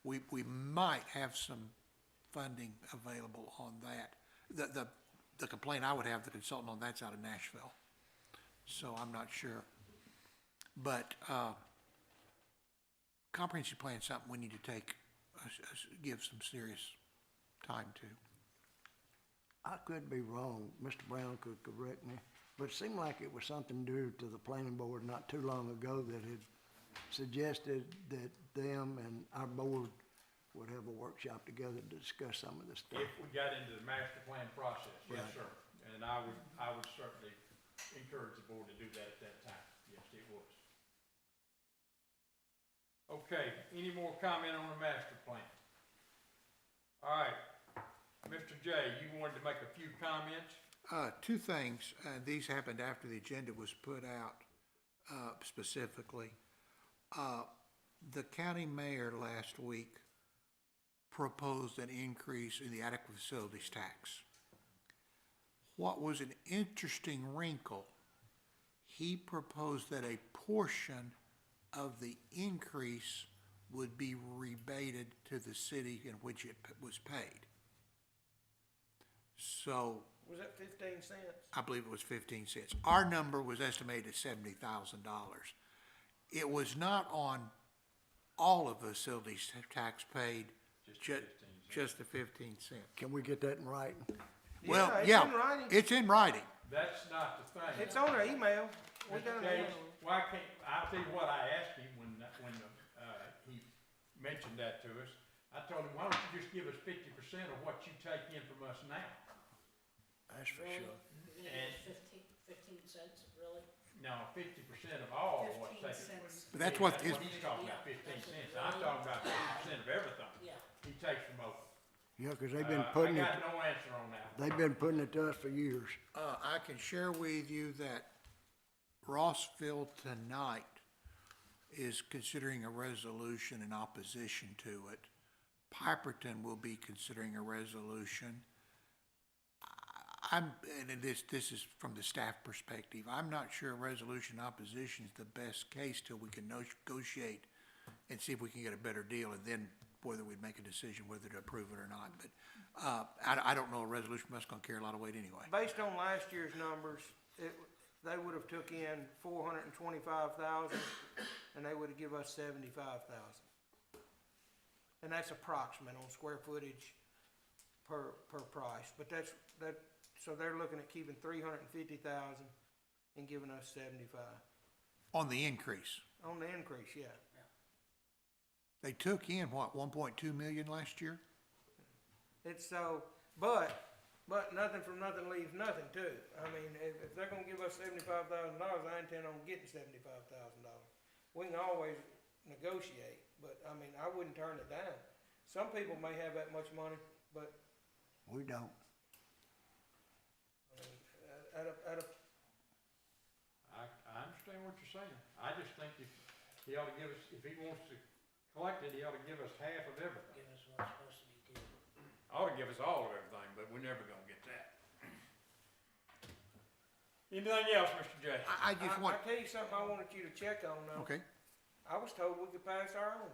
we might have some funding available on that. The complaint I would have, the consultant on that's out of Nashville, so I'm not sure. But comprehensive plan is something we need to give some serious time to. I could be wrong, Mr. Brown could correct me, but it seemed like it was something due to the planning board not too long ago that had suggested that them and our board would have a workshop together to discuss some of this stuff. If we got into the master plan process, yes, Right. sir. And I would certainly encourage the board to do that at that time. Yes, it was. Okay, any more comment on the master plan? All right, Mr. J, you wanted to make a few comments? Two things, these happened after the agenda was put out specifically. The county mayor last week proposed an increase in the adequate facilities tax. What was an interesting wrinkle, he proposed that a portion of the increase would be rebated to the city in which it was paid. So. Was that 15 cents? I believe it was 15 cents. Our number was estimated at $70,000. It was not on all of the facilities tax paid, just the 15 cents. Can we get that in writing? Well, it's yeah, in writing. it's in writing. That's not the thing. It's on our email. We Mr. got Case, it. why can't, I'll tell you what I asked him when he mentioned that to us. I told him, why don't you just give us 50% of what you take in from us now? That's for Really? sure. You think it's 15 cents, really? No, 50% of all what's 15 taken. cents. But that's what He's his, talking about 15 cents. I'm talking about 50% of everything Yeah. he takes from Oakland. Yeah, because they've been putting I it, got no answer on that. they've been putting it to us for years. I can share with you that Rossville tonight is considering a resolution in opposition to it. Piperton will be considering a resolution. And this is from the staff perspective. I'm not sure a resolution in opposition is the best case till we can negotiate and see if we can get a better deal, and then whether we'd make a decision whether to approve it or not. But I don't know a resolution that's going to carry a lot of weight anyway. Based on last year's numbers, they would have took in 425,000, and they would have give us 75,000. And that's approximate on square footage per price. But so they're looking at keeping 350,000 and giving us 75 On the increase, on the increase. Yeah. they took in what, 1.2 million last year? It's so, but nothing from nothing leaves nothing too. I mean, if they're gonna give us $75,000, I intend on getting $75,000. We can always negotiate, but I mean, I wouldn't turn it down. Some people may have that much money, but We don't. I mean, I understand what you're saying. I just think if he ought to give us, if he wants to collected, he ought to give us half of everything. Give us what's supposed to be due. Ought to give us all of everything, but we're never gonna get that. Anything else, Mr. J? I just want, I'll tell you something I wanted you to check on though. okay. I was told we could pass our own.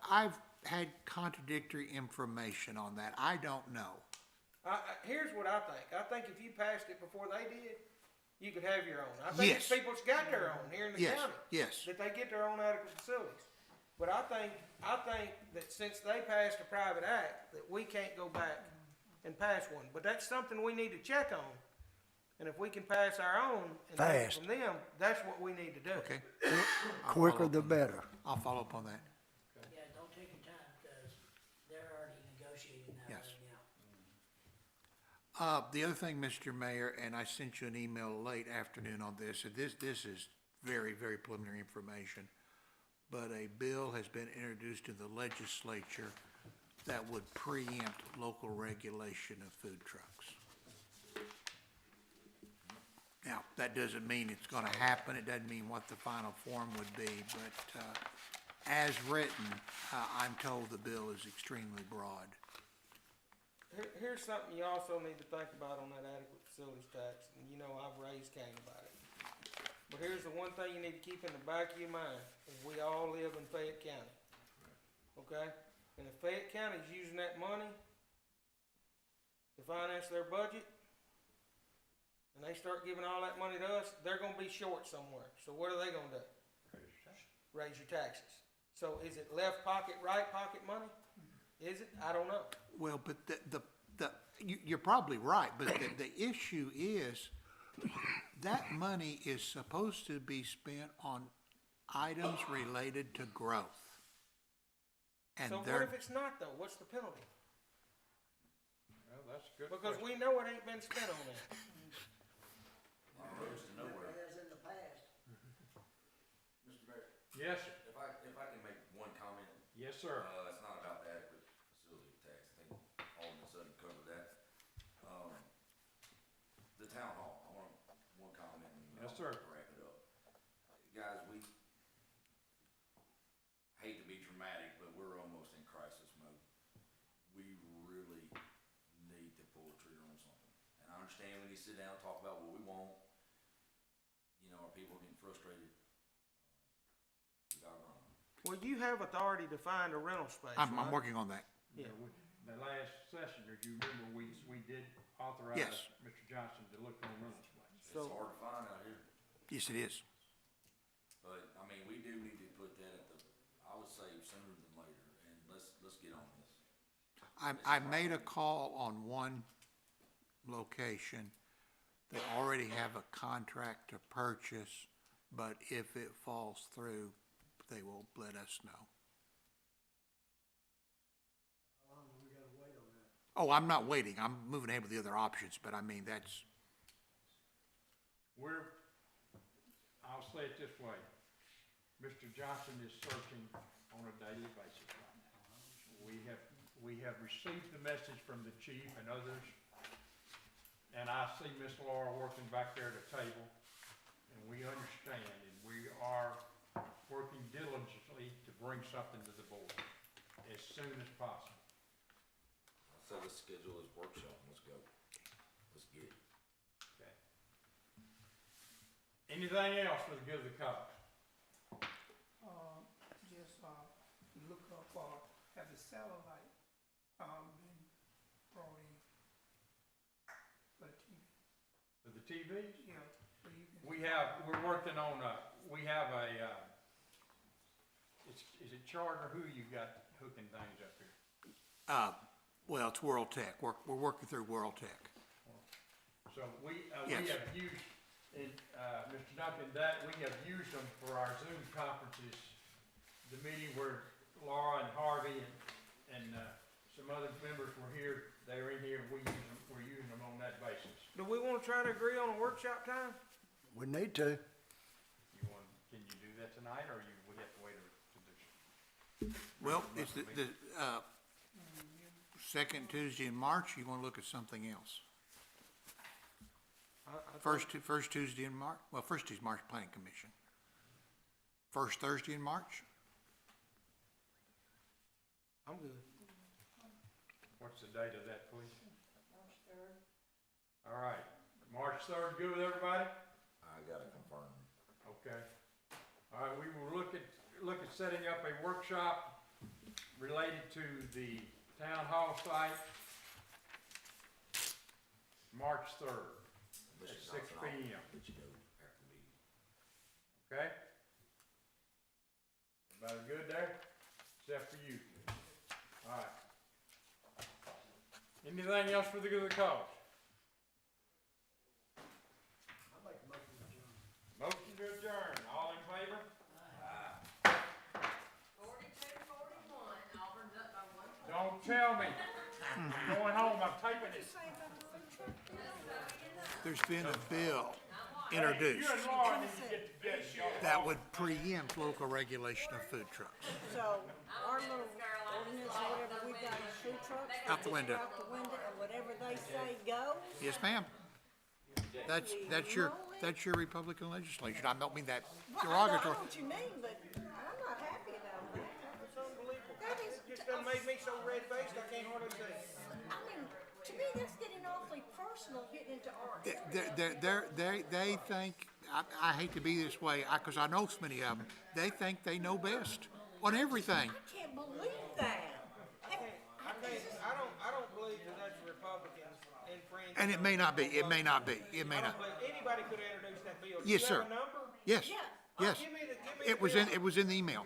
I've had contradictory information on that. I don't know. Here's what I think. I think if you passed it before they did, you could have your own. I think Yes. it's people's got their own here in the Yes, county. yes. That they get their own adequate facilities. But I think that since they passed a private act, that we can't go back and pass one. But that's something we need to check on. And if we can pass our own and take it Fast. from them, that's what we need to do. Okay. Quicker the better. I'll follow up on that. Yeah, don't take your time, because they're already negotiating that Yes. right now. The other thing, Mr. Mayor, and I sent you an email late afternoon on this, and this is very, very preliminary information, but a bill has been introduced in the legislature that would preempt local regulation of food trucks. Now, that doesn't mean it's gonna happen, it doesn't mean what the final form would be, but, as written, I'm told the bill is extremely broad. Here's something you also need to think about on that adequate facilities tax, and you know I've raised Cain about it. But here's the one thing you need to keep in the back of your mind, is we all live in Fayette County. Okay? And if Fayette County's using that money to finance their budget, and they start giving all that money to us, they're gonna be short somewhere. So what are they gonna do? Raise your taxes. So is it left pocket, right pocket money? Is it? I don't know. Well, but you're probably right, but the issue is that money is supposed to be spent on items related to growth. And So what they're, if it's not though? What's the penalty? Well, that's a good Because question. we know it ain't been spent on that. Roads to nowhere. As in the past. Mr. Mayor, Yes, sir. if I can make one comment, Yes, sir. it's not about the adequate facility tax, I think Alderman Sutton covered that. The town hall, I want one comment and Yes, I'll sir. wrap it up. Guys, we hate to be dramatic, but we're almost in crisis mode. We really need to pull the trigger on something. And I understand we need to sit down and talk about what we want. You know, are people getting frustrated? We gotta run. Well, you have authority to find a rental space, I'm right? working on that. Yeah. The last session, if you remember, we did authorize Yes. Mr. Johnson to look on rental space. It's So- hard to find out here, Yes, it is. but, I mean, we do need to put that at the, I would say sooner than later, and let's get on this. I made a call on one location. They already have a contract to purchase, but if it falls through, they will let us know. How long do we gotta wait on that? Oh, I'm not waiting. I'm moving ahead with the other options, but I mean, that's, I'll say it this way, Mr. Johnson is searching on a daily basis right now. We have received the message from the chief and others, and I see Miss Laura working back there at the table, and we understand, and we are working diligently to bring something to the board as soon as possible. So let's schedule this workshop, let's go. Let's get it. Okay. Anything else for the good of the cause? Just, look up, have the satellite, been brought in for the TV? For the TVs? Yeah, so you can. We're working on we have a, is it Charter? Who you got hooking things up here? well, it's World Tech. We're working through World Tech. So we Yes. have used, and, Mr. Duncan, that, we have used them for our Zoom conferences. The meeting where Laura and Harvey and some other members were here, they were in here, and we're using them on that basis. Do we wanna try to agree on a workshop time? We need to. Can you do that tonight, or we have to wait to do? Well, it's the second Tuesday in March. You want to look at something else? First Tuesday in March? Well, first Tuesday, March Planning Commission. First Thursday in March? I'm good. What's the date of that, please? All right, March 3rd, good with everybody? I gotta confirm. Okay. All right, we will look at setting up a workshop related to the town hall site, March 3rd, at 6 p.m. Let you go after the meeting. Okay? Everybody good there? Except for you. All right. Anything else for the good of the cause? Motion to adjourn. All in favor? 42-41, Auburn's up by 1 point. Don't tell me. I'm going home. I'm taping it. There's been a bill Hey, introduced you and Laura need to get together. Y'all that would preempt local regulation of food trucks. So, our little ordinance or whatever we've got on food trucks. Out the window. Out the window, and whatever they say goes. Yes, ma'am. That's your Republican legislation. I don't mean that Well, I derogatory. know what you mean, but I'm not happy about that. It's unbelievable. That is, It just done made me so red-faced, I can't hardly say it. I mean, to me, that's getting awfully personal, getting into art. They think, I hate to be this way, because I know so many of them, they think they know best on everything. I can't believe that. I don't believe that that's Republicans and friends. And it may not be, it may not be, it may I not. don't believe anybody could introduce that bill. Do Yes, you sir. have a number? Yes, Yeah. yes. Give me the It was in the email.